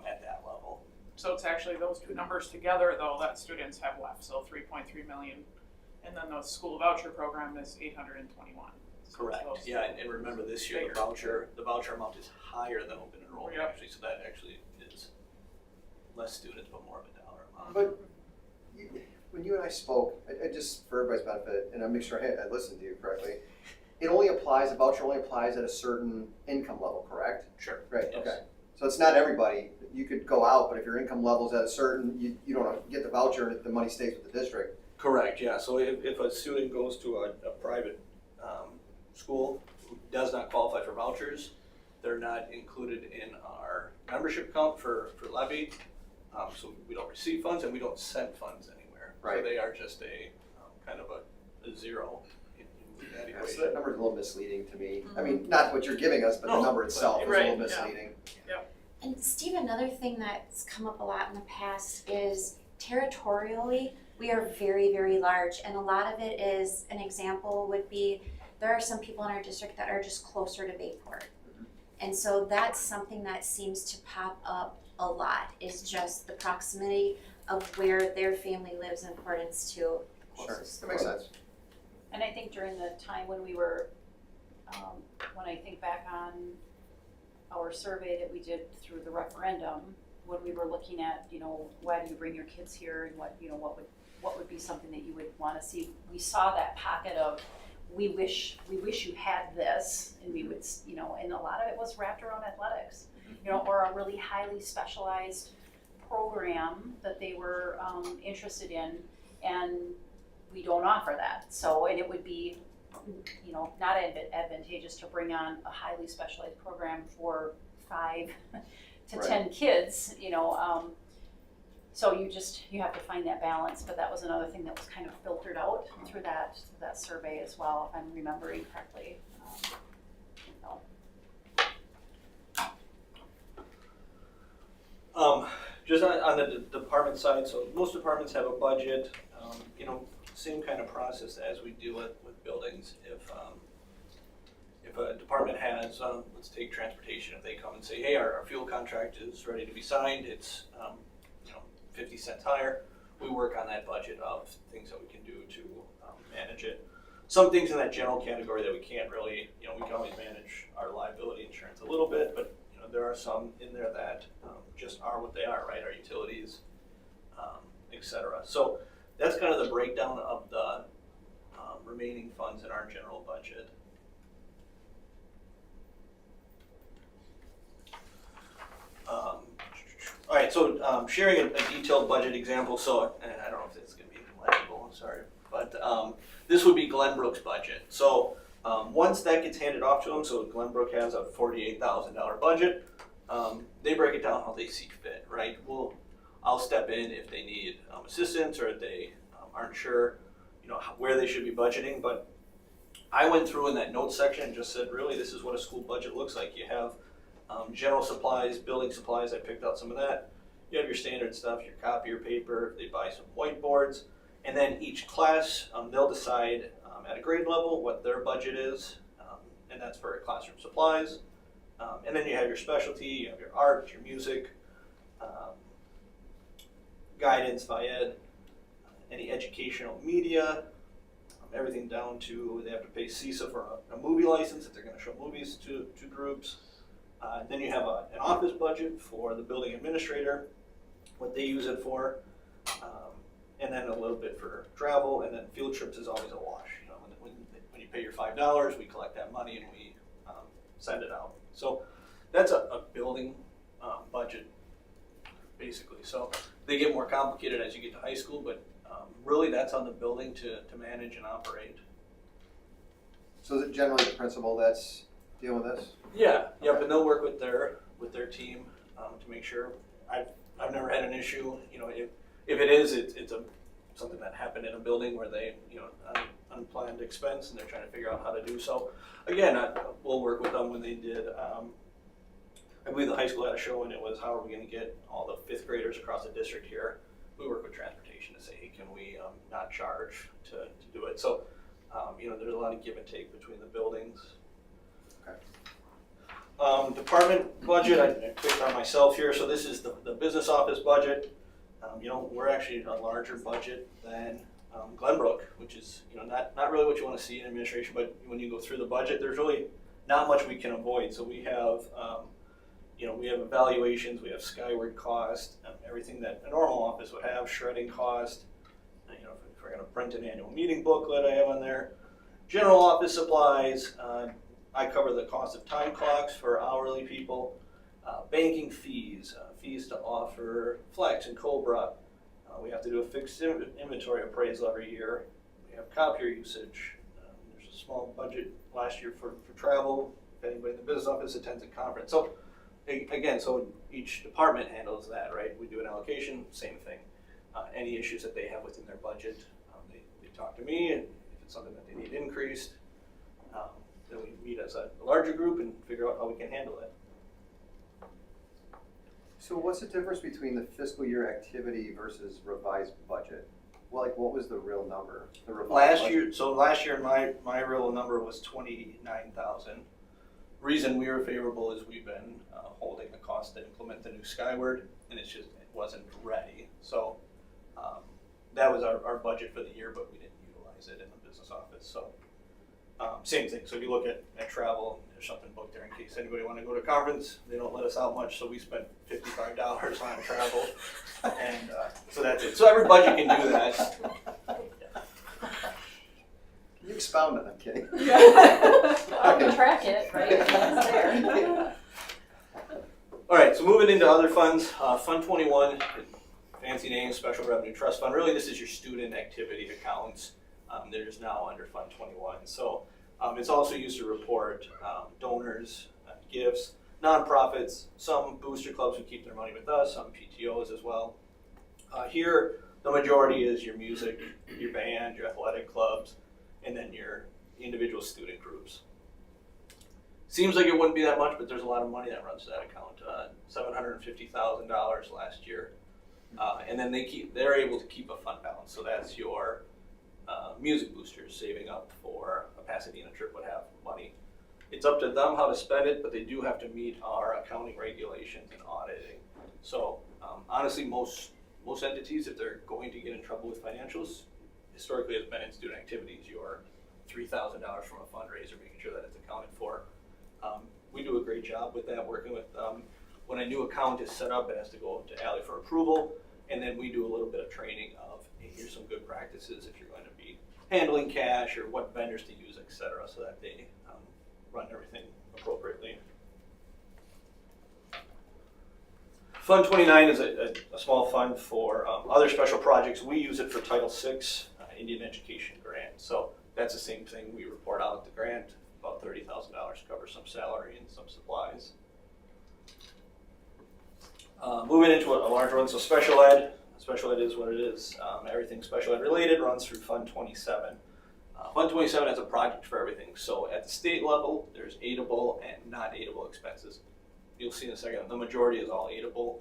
at that level. So it's actually those two numbers together though that students have left, so 3.3 million. And then the school voucher program is 821. So Correct, those- yeah, and remember this year, Bigger. the voucher amount is higher than open enrollment Yep. actually, so that actually is less students, but more of a dollar amount. But when you and I spoke, I just for everybody's benefit, and I make sure I listened to you correctly, the voucher only applies at a certain income level, correct? Sure. Right, Yes. okay. So it's not everybody. You could go out, but if your income level's at a certain, you don't get the voucher and the money stays with the district. Correct, yeah, so if a student goes to a private school who does not qualify for vouchers, they're not included in our membership count for levy, so we don't receive funds and we don't send funds anywhere. Right. So they are just a kind of a zero in that Yeah, equation. so that number's a little misleading to me. I mean, not what you're giving us, but the No, number but- itself is a Right, little yeah. misleading. And Steve, another thing that's come up a lot in the past is territorially, we are very, very large. And a lot of it is, an example would be, there are some people in our district that are just closer to Bayport. And so that's something that seems to pop up a lot, is just the proximity of where their family lives in accordance to Sure, closest that makes sense. And I think during the time when we were, when I think back on our survey that we did through the referendum, when we were looking at, why do you bring your kids here and what would be something that you would wanna see, we saw that pocket of, we wish you had this, and we would, and a lot of it was wrapped around athletics, or a really highly specialized program that they were interested in, and we don't offer that. So, and it would be, not advantageous to bring on a highly specialized program for 5 to 10 kids, so you have to find that balance, but that was another thing that was kind of filtered out through that survey as well, if I'm remembering correctly. Just on the department side, so most departments have a budget, same kind of process as we do with buildings. If a department has, let's take transportation, if they come and say, hey, our fuel contract is ready to be signed, it's 50 cents higher, we work on that budget of things that we can do to manage it. Some things in that general category that we can't really, we can always manage our liability insurance a little bit, but there are some in there that just are what they are, right? Our utilities, et cetera. So that's kind of the breakdown of the remaining funds in our general budget. All right, so sharing a detailed budget example. So I don't know if it's going to be legible, I'm sorry, but this would be Glenbrook's budget. So once that gets handed off to them, so Glenbrook has a $48,000 budget, they break it down how they see fit, right? I'll step in if they need assistance or if they aren't sure, where they should be budgeting. But I went through in that notes section and just said, really, this is what a school budget looks like. You have general supplies, building supplies, I picked out some of that. You have your standard stuff, your copier paper, they buy some whiteboards, and then each class, they'll decide at a grade level what their budget is, and that's for classroom supplies. And then you have your specialty, you have your art, your music, guidance, VIED, any educational media, everything down to they have to pay CISA for a movie license if they're going to show movies to groups. Then you have an office budget for the building administrator, what they use it for, and then a little bit for travel, and then field trips is always a wash. When you pay your $5, we collect that money and we send it out. So that's a building budget, basically. So they get more complicated as you get to high school, but really that's on the building to manage and operate. So is it generally the principal that's dealing with this? Yeah, yep, and they'll work with their team to make sure. I've never had an issue. If it is, it's something that happened in a building where they unplanned expense and they're trying to figure out how to do so. Again, we'll work with them when they did. I believe the high school had a show and it was how are we going to get all the 5th graders across the district here. We work with transportation to say, hey, can we not charge to do it? So, there's a lot of give and take between the buildings. Okay. Department budget, I clicked on myself here, so this is the business office budget. We're actually a larger budget than Glenbrook, which is, not really what you want to see in administration, but when you go through the budget, there's really not much we can avoid. So we have, we have evaluations, we have skyward cost, everything that a normal office would have, shredding cost. If we're going to print an annual meeting booklet, I have on there. General office supplies, I cover the cost of time clocks for hourly people, banking fees, fees to offer Flex and Cobra. We have to do a fixed inventory appraisal every year. We have copier usage. There's a small budget last year for travel, if anybody in the business office attends a conference. So again, so each department handles that, right? We do an allocation, same thing. Any issues that they have within their budget, they talk to me, and if it's something that they need increased, then we meet as a larger group and figure out how we can handle it. So what's the difference between the fiscal year activity versus revised budget? Well, like, what was the real number? The revised budget? Last year my real number was 29,000. Reason we were favorable is we've been holding the cost to implement the new Skyward, and it wasn't ready. So that was our budget for the year, but we didn't utilize it in the business office. So same thing. So if you look at travel, there's something booked there in case anybody want to go to a conference. They don't let us out much, so we spent $55 on travel, and so that's it. So every budget can do that. Can you expound on that, Kenny? I can track it, right? It's there. All right, so moving into other funds, Fund 21, fancy name, Special Revenue Trust Fund. Really, this is your student activity accounts. They're just now under Fund 21. So it's also used to report donors, gifts, nonprofits, some booster clubs who keep their money with us, some PTOs as well. Here, the majority is your music, your band, your athletic clubs, and then your individual student groups. Seems like it wouldn't be that much, but there's a lot of money that runs to that account. $750,000 last year, and then they're able to keep a fund balance. So that's your music boosters saving up for a Pasadena trip would have money. It's up to them how to spend it, but they do have to meet our accounting regulations and auditing. So honestly, most entities, if they're going to get in trouble with financials, historically has been in student activities, your $3,000 from a fundraiser, making sure that it's accounted for. We do a great job with that, working with when a new account is set up, it has to go to Ally for approval, and then we do a little bit of training of, hey, here's some good practices if you're going to be handling cash or what vendors to use, etc., so that they run everything appropriately. Fund 29 is a small fund for other special projects. We use it for Title VI, Indian Education Grant. So that's the same thing. We report out the grant, about $30,000 covers some salary and some supplies. Moving into a larger one, so special ed. Special ed is what it is. Everything special ed related runs through Fund 27. Fund 27 has a project for everything. So at the state level, there's aidable and not aidable expenses. You'll see in a second, the majority is all aidable.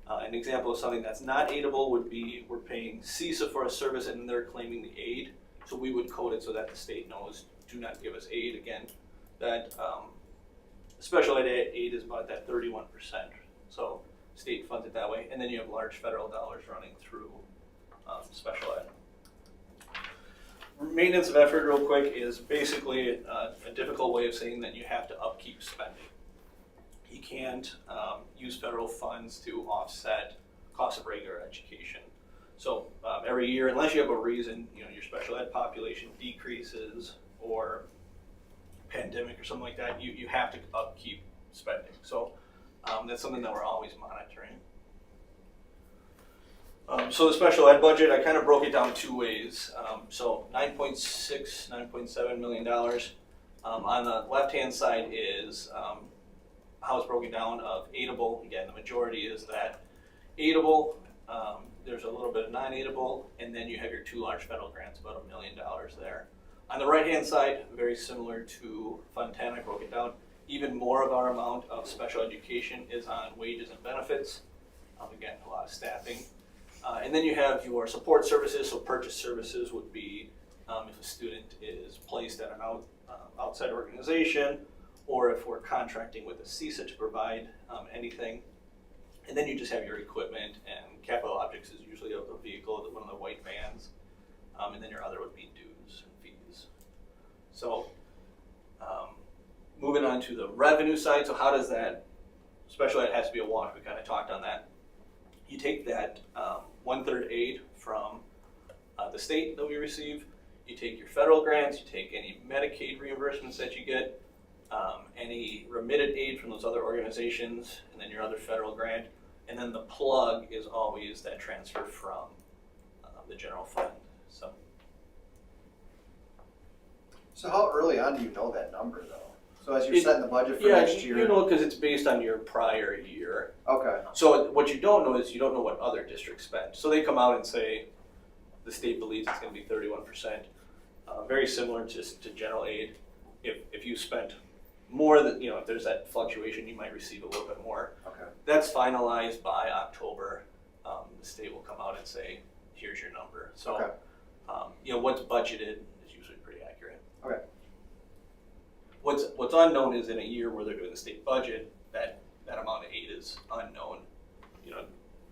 An example of something that's not aidable would be we're paying CISA for a service and they're claiming the aid. So we would code it so that the state knows, do not give us aid. Again, that special ed aid is about that 31%. So state funds it that way. And then you have large federal dollars running through special ed. Maintenance of effort, real quick, is basically a difficult way of saying that you have to upkeep spending. You can't use federal funds to offset cost of regular education. So every year, unless you have a reason, your special ed population decreases or pandemic or something like that, you have to upkeep spending. So that's something that we're always monitoring. So the special ed budget, I kind of broke it down two ways. So $9.6, $9.7 million. On the left-hand side is how it's broken down of aidable. Again, the majority is that aidable. There's a little bit of non-aidable, and then you have your two large federal grants, about $1 million there. On the right-hand side, very similar to Fund 10, I broke it down. Even more of our amount of special education is on wages and benefits. Again, a lot of staffing. And then you have your support services. So purchase services would be if a student is placed at an outside organization, or if we're contracting with a CISA to provide anything. And then you just have your equipment, and capital objects is usually a vehicle, one of the white vans. And then your other would be dues and fees. So moving on to the revenue side, so how does that, special ed has to be a wash, we kind of talked on that. You take that 1/3 aid from the state that we receive, you take your federal grants, you take any Medicaid reimbursements that you get, any remitted aid from those other organizations, and then your other federal grant, and then the plug is always that transfer from the general fund. So how early on do you know that number though? So as you're setting the budget for Yeah, next year? you know, because it's based on your prior year. Okay, So what you don't know is you don't know what other districts spend. So they come out and say, the state believes it's gonna be 31%. Very similar to general aid. If you spent more than, you know, if there's that fluctuation, you might receive a little bit more. okay. That's finalized by October. The state will come out and say, here's your number. So, Okay. you know, what's budgeted is usually pretty accurate. Okay. What's unknown is in a year where they're doing the state budget, that amount of aid is unknown. You know,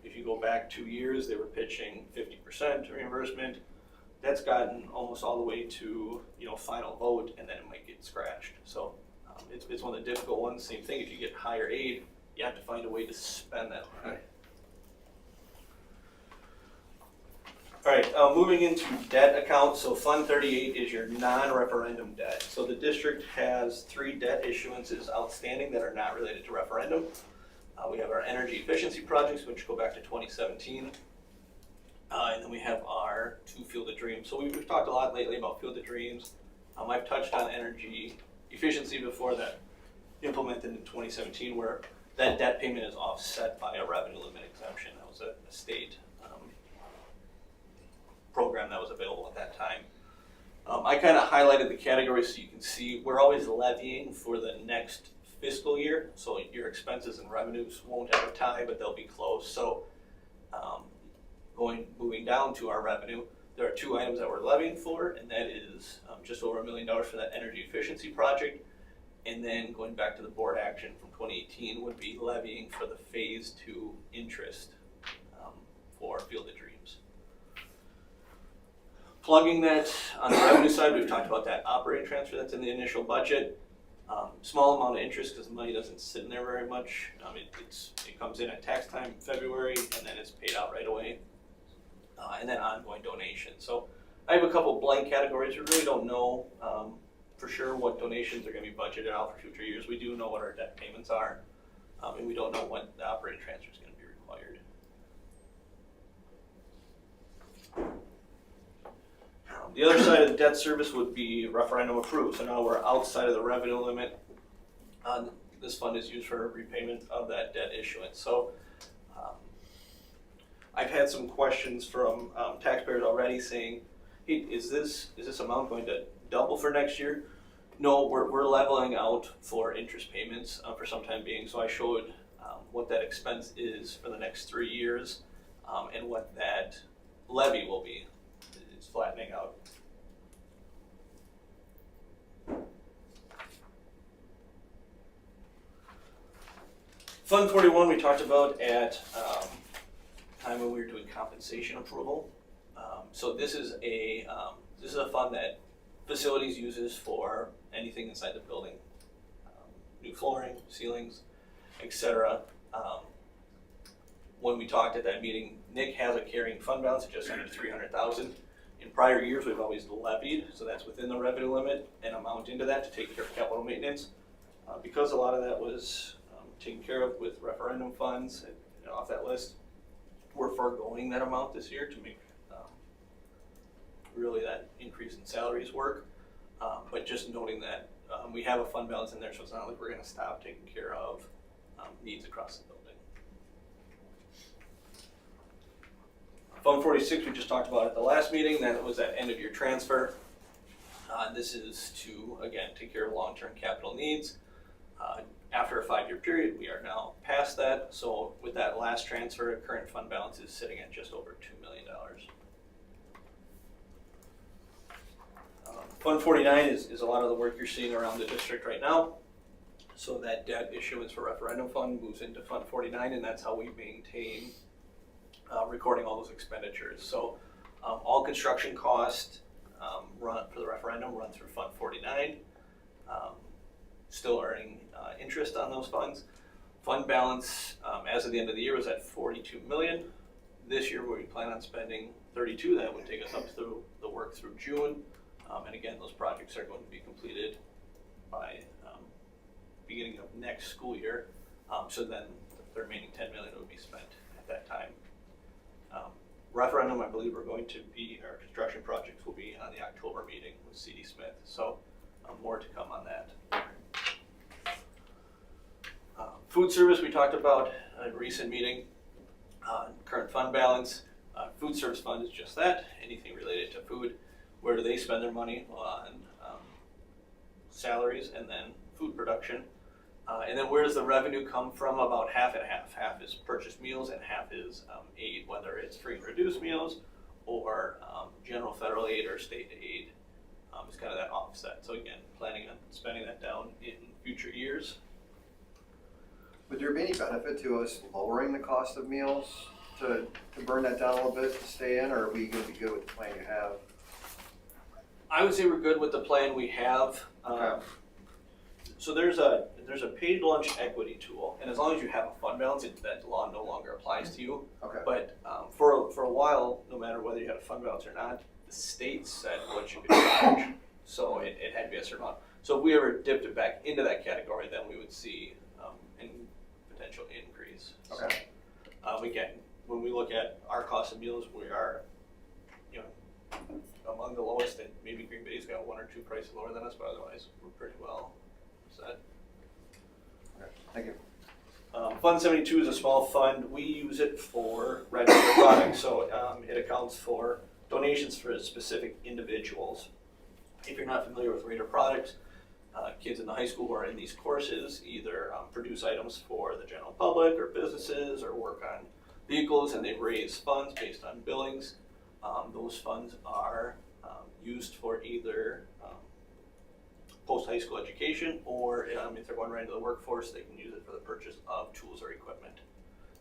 if you go back 2 years, they were pitching 50% reimbursement. That's gotten almost all the way to, you know, final vote, and then it might get scratched. So it's one of the difficult ones. Same thing, if you get higher aid, you have to find a way to spend that money. All right, moving into debt accounts. So Fund 38 is your non-referendum debt. So the district has 3 debt issuances outstanding that are not related to referendum. We have our energy efficiency projects, which go back to 2017. And then we have our 2 Field of Dreams. So we've talked a lot lately about Field of Dreams. I've touched on energy efficiency before, that implemented in 2017, where that debt payment is offset by a revenue limit exemption. That was a state program that was available at that time. I kind of highlighted the categories so you can see we're always levying for the next fiscal year. So your expenses and revenues won't have a tie, but they'll be close. So moving down to our revenue, there are 2 items that we're levying for, and that is just over $1 million for that energy efficiency project. And then going back to the board action from 2018 would be levying for the phase 2 interest for Field of Dreams. Plugging that on the revenue side, we've talked about that operating transfer that's in the initial budget. Small amount of interest because the money doesn't sit in there very much. It comes in at tax time in February, and then it's paid out right away. And then ongoing donations. So I have a couple blank categories. We really don't know for sure what donations are going to be budgeted out for future years. We do know what our debt payments are, and we don't know what the operating transfer is going to be required. The other side of the debt service would be referendum approved. So now we're outside of the revenue limit. This fund is used for repayment of that debt issuance. So I've had some questions from taxpayers already saying, hey, is this amount going to double for next year? No, we're leveling out for interest payments for some time being. So I showed what that expense is for the next 3 years and what that levy will be. It's flattening out. Fund 41 we talked about at time when we were doing compensation approval. So this is a fund that facilities uses for anything inside the building, new flooring, ceilings, etc. When we talked at that meeting, Nick has a carrying fund balance of just under $300,000. In prior years, we've always levied, so that's within the revenue limit, an amount into that to take care of capital maintenance. Because a lot of that was taken care of with referendum funds and off that list, we're foregoing that amount this year to make really that increase in salaries work. But just noting that we have a fund balance in there, so it's not like we're going to stop taking care of needs across the building. Fund 46 we just talked about at the last meeting. That was that end of year transfer. This is to, again, take care of long-term capital needs. After a 5-year period, we are now past that. So with that last transfer, current fund balance is sitting at just over $2 million. Fund 49 is a lot of the work you're seeing around the district right now. So that debt issuance for referendum fund moves into Fund 49, and that's how we maintain recording all those expenditures. So all construction costs run for the referendum run through Fund 49, still earning interest on those funds. Fund balance as of the end of the year was at 42 million. This year we plan on spending 32. That would take us up through the work through June. And again, those projects are going to be completed by beginning of next school year. So then the remaining 10 million would be spent at that time. Referendum, I believe we're going to be, our construction projects will be on the October meeting with C.D. Smith. So more to come on that. Food service, we talked about at a recent meeting. Current fund balance. Food service fund is just that, anything related to food. Where do they spend their money? On salaries and then food production. And then where does the revenue come from? About half and half. Half is purchased meals and half is aid, whether it's free and reduced meals or general federal aid or state aid. It's kind of that offset. So again, planning on spending that down in future years. Would there be any benefit to us lowering the cost of meals to burn that down a little bit to stay in, or are we gonna be good with the plan you have? I would say we're good with the plan we have. Okay. So there's a paid lunch equity tool, and as long as you have a fund balance, that law no longer applies to you. Okay. But for a while, no matter whether you had a fund balance or not, the state said what you could charge. So it had to be a certain amount. So if we ever dipped it back into that category, then we would see a potential increase. Okay. So, again, when we look at our cost of meals, we are, among the lowest, and maybe Green Bay's got one or two prices lower than us, but otherwise we're pretty well set. Okay. Thank you. Fund 72 is a small fund. We use it for regular products, so it accounts for donations for specific individuals. If you're not familiar with Raider products, kids in the high school who are in these courses either produce items for the general public or businesses or work on vehicles, and they raise funds based on billings. Those funds are used for either post-high school education, or if they're going right into the workforce, they can use it for the purchase of tools or equipment.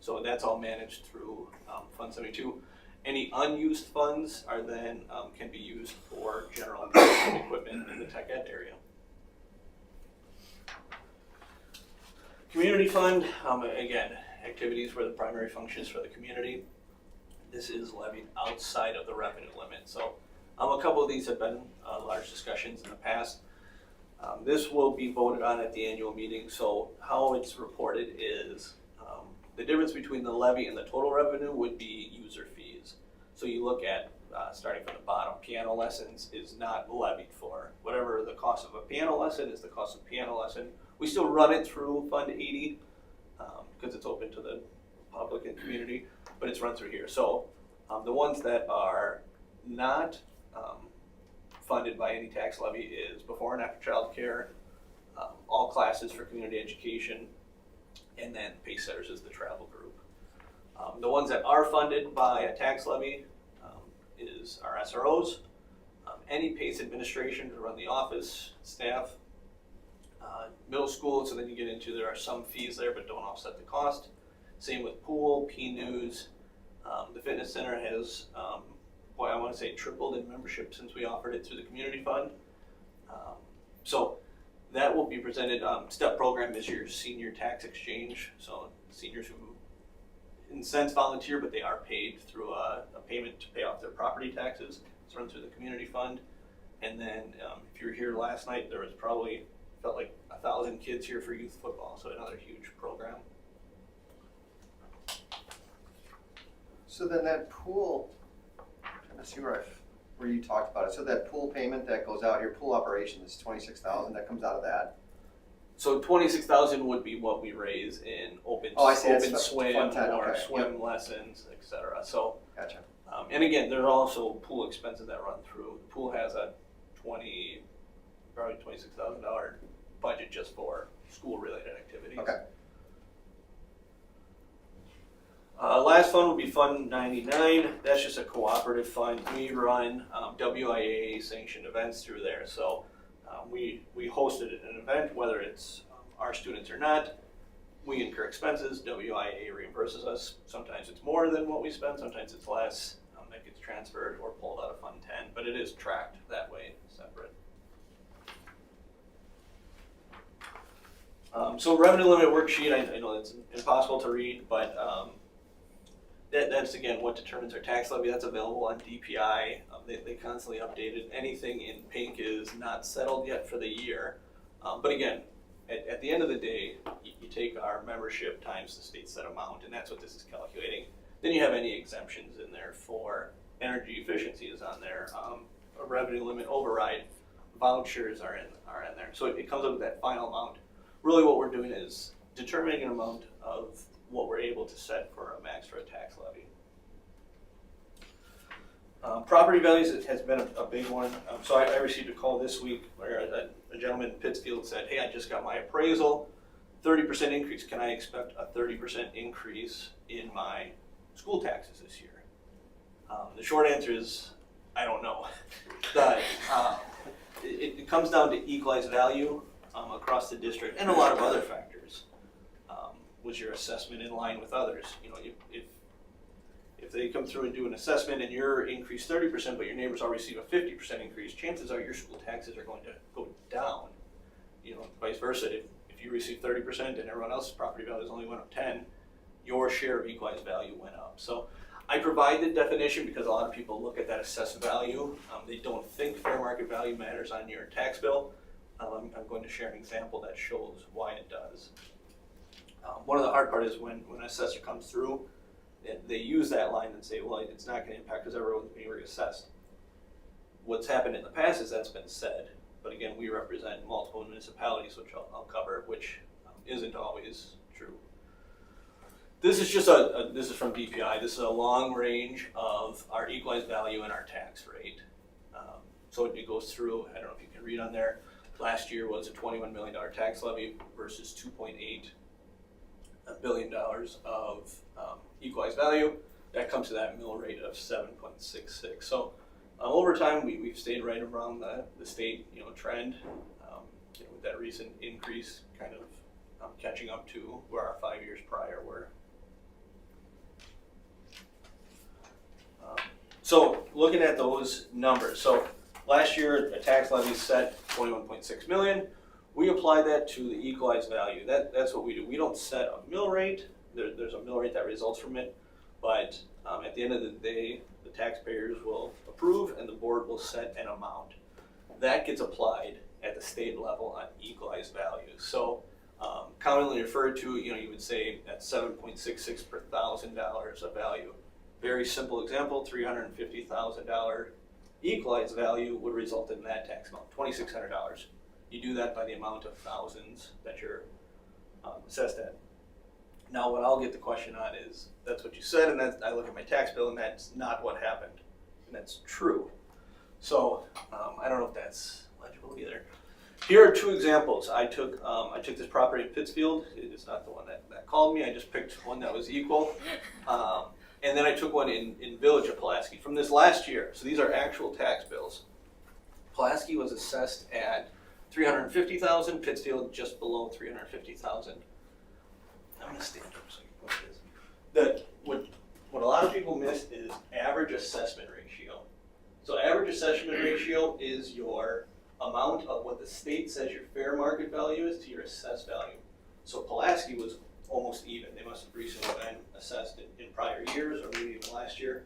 So that's all managed through Fund 72. Any unused funds are then can be used for general equipment in the tech ed area. Community fund, again, activities where the primary function is for the community. This is levied outside of the revenue limit. So a couple of these have been large discussions in the past. This will be voted on at the annual meeting. So how it's reported is the difference between the levy and the total revenue would be user fees. So you look at, starting from the bottom, piano lessons is not levied for. Whatever the cost of a piano lesson is the cost of a piano lesson. We still run it through Fund 80 because it's open to the public and community, but it's run through here. So the ones that are not funded by any tax levy is before and after childcare, all classes for community education, and then pace setters is the travel group. The ones that are funded by a tax levy is our SROs, any PACE administration to run the office, staff, middle school, so then you get into, there are some fees there but don't offset the cost. Same with pool, P-News. The fitness center has, I want to say tripled in membership since we offered it through the community fund. So that will be presented. STEP program is your senior tax exchange. So seniors who, in a sense, volunteer, but they are paid through a payment to pay off their property taxes. It's run through the community fund. And then if you were here last night, there was probably, felt like 1,000 kids here for youth football. So another huge program. So then that pool, I'm trying to see where you talked about it. So that pool payment that goes out here, pool operation is 26,000. That comes out of that. So 26,000 would be what we raise in open swim or swim lessons, etc. So, gotcha. And again, there are also pool expenses that run through. The pool has a probably $26,000 budget just for school-related activities. Okay. Last fund would be Fund 99. That's just a cooperative fund. We run WIA sanctioned events through there. So we hosted an event, whether it's our students are not. We incur expenses, WIA reimburses us. Sometimes it's more than what we spend, sometimes it's less. That gets transferred or pulled out of Fund 10, but it is tracked that way, separate. So revenue limit worksheet, I know it's impossible to read, but that's again what determines our tax levy. That's available on DPI. They constantly update it. Anything in pink is not settled yet for the year. But again, at the end of the day, you take our membership times the state set amount, and that's what this is calculating. Then you have any exemptions in there for energy efficiency is on there. A revenue limit override, vouchers are in there. So it comes up with that final amount. Really what we're doing is determining an amount of what we're able to set for a max for a tax levy. Property values has been a big one. So I received a call this week where a gentleman in Pittsfield said, hey, I just got my appraisal, 30% increase. Can I expect a 30% increase in my school taxes this year? The short answer is, I don't know. It comes down to equalized value across the district and a lot of other factors. Was your assessment in line with others? You know, if they come through and do an assessment and you're increased 30%, but your neighbors all receive a 50% increase, chances are your school taxes are going to go down. You know, vice versa. If you receive 30% and everyone else's property values only went up 10, your share of equalized value went up. So I provide the definition because a lot of people look at that assessed value. They don't think fair market value matters on your tax bill. I'm going to share an example that shows why it does. One of the hard part is when an assessor comes through, they use that line and say, well, it's not going to impact because everyone's being reassessed. What's happened in the past is that's been said, but again, we represent multiple municipalities, which I'll cover, which isn't always true. This is just this is from DPI. This is a long range of our equalized value and our tax rate. So it goes through, I don't know if you can read on there, last year was a $21 million tax levy versus $2.8 billion of equalized value. That comes to that mill rate of 7.66. So over time, we've stayed right around the state trend. With that recent increase, kind of catching up to where our 5 years prior were. So looking at those numbers, so last year a tax levy set 21.6 million. We apply that to the equalized value. That's what we do. We don't set a mill rate. There's a mill rate that results from it, but at the end of the day, the taxpayers will approve and the board will set an amount. That gets applied at the state level on equalized value. So commonly referred to, you would say at 7.66 per $1,000 of value. Very simple example, $350,000 equalized value would result in that tax amount, $2,600. You do that by the amount of thousands that you're assessed at. Now what I'll get the question on is, that's what you said, and I look at my tax bill and that's not what happened. And that's true. So I don't know if that's legible either. Here are two examples. I took this property in Pittsfield. It is not the one that called me. I just picked one that was equal. And then I took one in Village of Pulaski from this last year. So these are actual tax bills. Pulaski was assessed at $350,000, Pittsfield just below $350,000. I'm gonna stand up so you can put this. What a lot of people miss is average assessment ratio. So average assessment ratio is your amount of what the state says your fair market value is to your assessed value. So Pulaski was almost even. They must have recently been assessed in prior years or maybe even last year.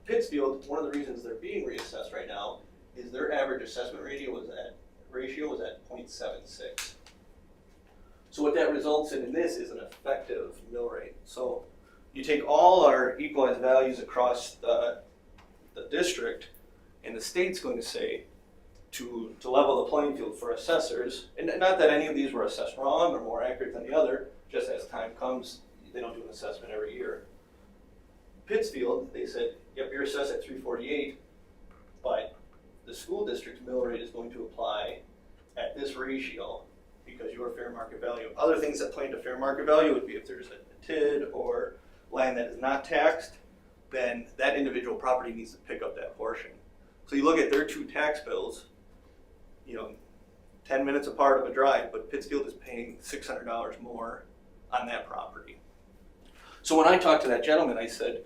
Pittsfield, one of the reasons they're being reassessed right now is their average assessment ratio was at 0.76. So what that results in this is an effective mill rate. So you take all our equalized values across the district, and the state's going to say to level the playing field for assessors, and not that any of these were assessed wrong or more accurate than the other, just as time comes, they don't do an assessment every year. Pittsfield, they said, yep, you're assessed at 348, but the school district's mill rate is going to apply at this ratio because your fair market value. Other things that play into fair market value would be if there's a TID or land that is not taxed, then that individual property needs to pick up that portion. So you look at their two tax bills, 10 minutes apart of a drive, but Pittsfield is paying $600 more on that property. So when I talked to that gentleman, I said,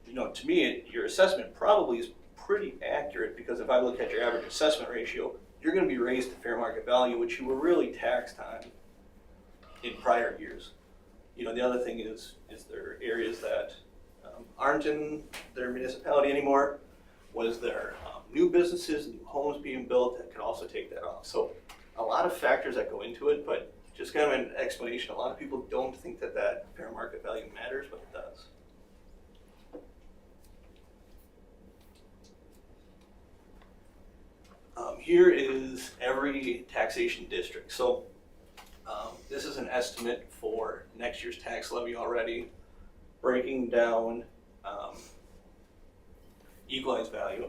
you know, to me, your assessment probably is pretty accurate, because if I look at your average assessment ratio, you're going to be raised to fair market value, which you were really taxed on in prior years. You know, the other thing is there areas that aren't in their municipality anymore? Was there new businesses, new homes being built that could also take that off? So a lot of factors that go into it, but just kind of an explanation. A lot of people don't think that that fair market value matters, but it does. Here is every taxation district. So this is an estimate for next year's tax levy already, breaking down equalized value.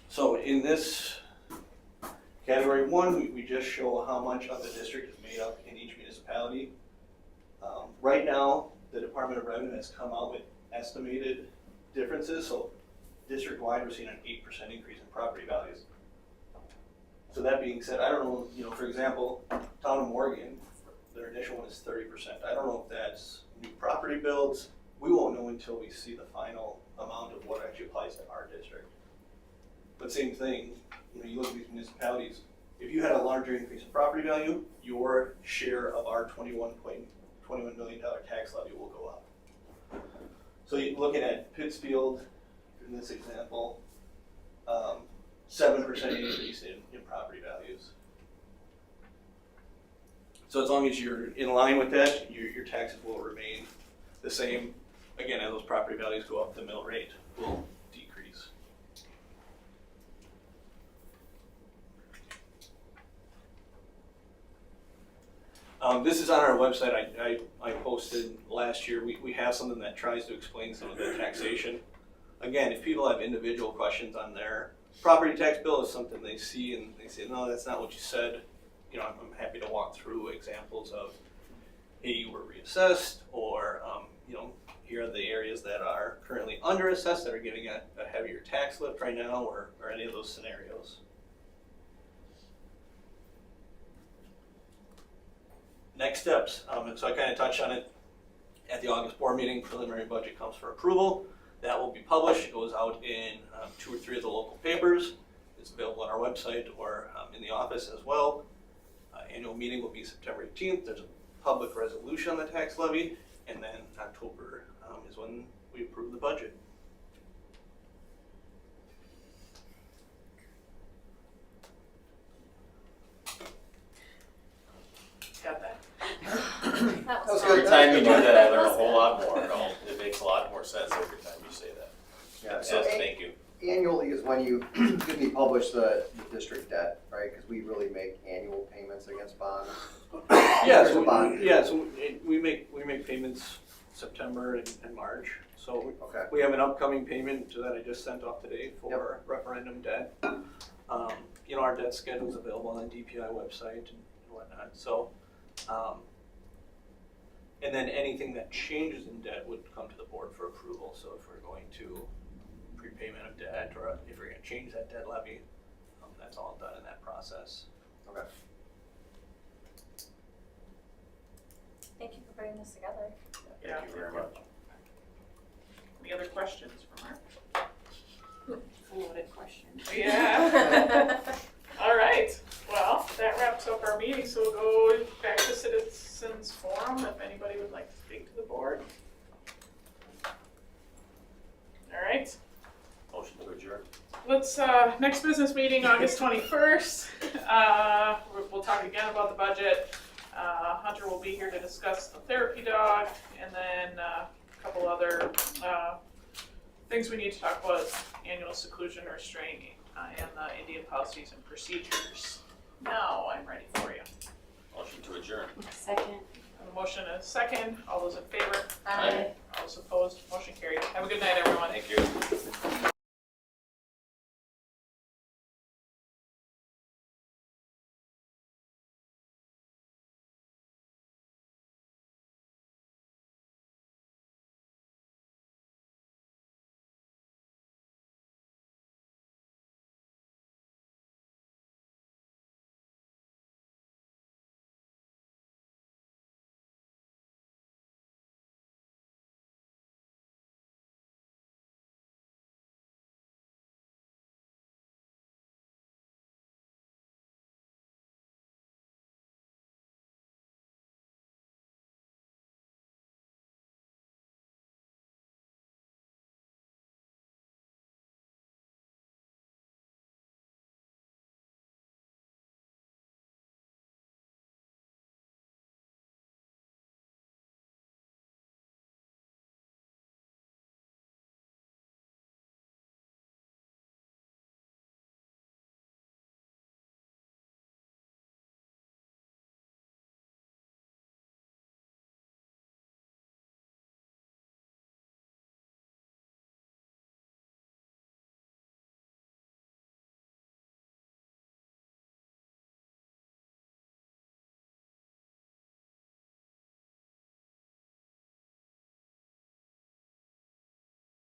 So in this category 1, we just show how much of the district is made up in each municipality. Right now, the Department of Revenue has come out with estimated differences. So district-wide, we're seeing an 8% increase in property values. So that being said, I don't know, you know, for example, Town of Morgan, their initial one is 30%. I don't know if that's new property builds. We won't know until we see the final amount of what actually applies to our district. But same thing, you know, you look at these municipalities, if you had a larger increase in property value, your share of our $21 million tax levy will go up. So you're looking at Pittsfield, in this example, 7% increase in property values. So as long as you're in line with that, your taxes will remain the same. Again, as those property values go up, the mill rate will decrease. This is on our website. I posted last year. We have something that tries to explain some of the taxation. Again, if people have individual questions on their property tax bill, is something they see and they say, no, that's not what you said, you know, I'm happy to walk through examples of, hey, you were reassessed, or, you know, here are the areas that are currently underassessed that are getting a heavier tax lift right now, or any of those scenarios. Next steps, and so I kind of touched on it at the August board meeting. Preliminary budget comes for approval. That will be published. It goes out in 2 or 3 of the local papers. It's available on our website or in the office as well. Annual meeting will be September 18th. There's a public resolution on the tax levy, and then October is when we approve the budget. Got that? That was fun. good. Every time you do that, I learn a whole lot more. No, it makes a lot more sense every time you say that. Yeah, So thank you. annually is when you, publish the district debt, right? Because we really make annual payments against bonds. Yeah, There's a bond. we make payments September and March. So Okay. we have an upcoming payment that I just sent off today for referendum debt. You know, our debt schedule is available on the DPI website and whatnot. So, and then anything that changes in debt would come to the board for approval. So if we're going to prepayment of debt, or if we're going to change that debt levy, that's all done in that process. Okay. Thank you for putting this together. Yeah. Thank you very much. Any other questions from Mark? Loaded question. Yeah. All right. Well, that wraps up our meeting. So we'll go back to citizens forum if anybody would like to speak to the board. All right. Motion to adjourn. Let's, next business meeting, August 21st. We'll talk again about the budget. Hunter will be here to discuss the therapy dog, and then a couple other things we need to talk about is annual seclusion restraining and the Indian policies and procedures. Now I'm ready for you. Motion to adjourn. Second. I have a motion and a second. All those in favor? Aye. All those opposed? Motion carried. Have a good night, everyone. Thank you.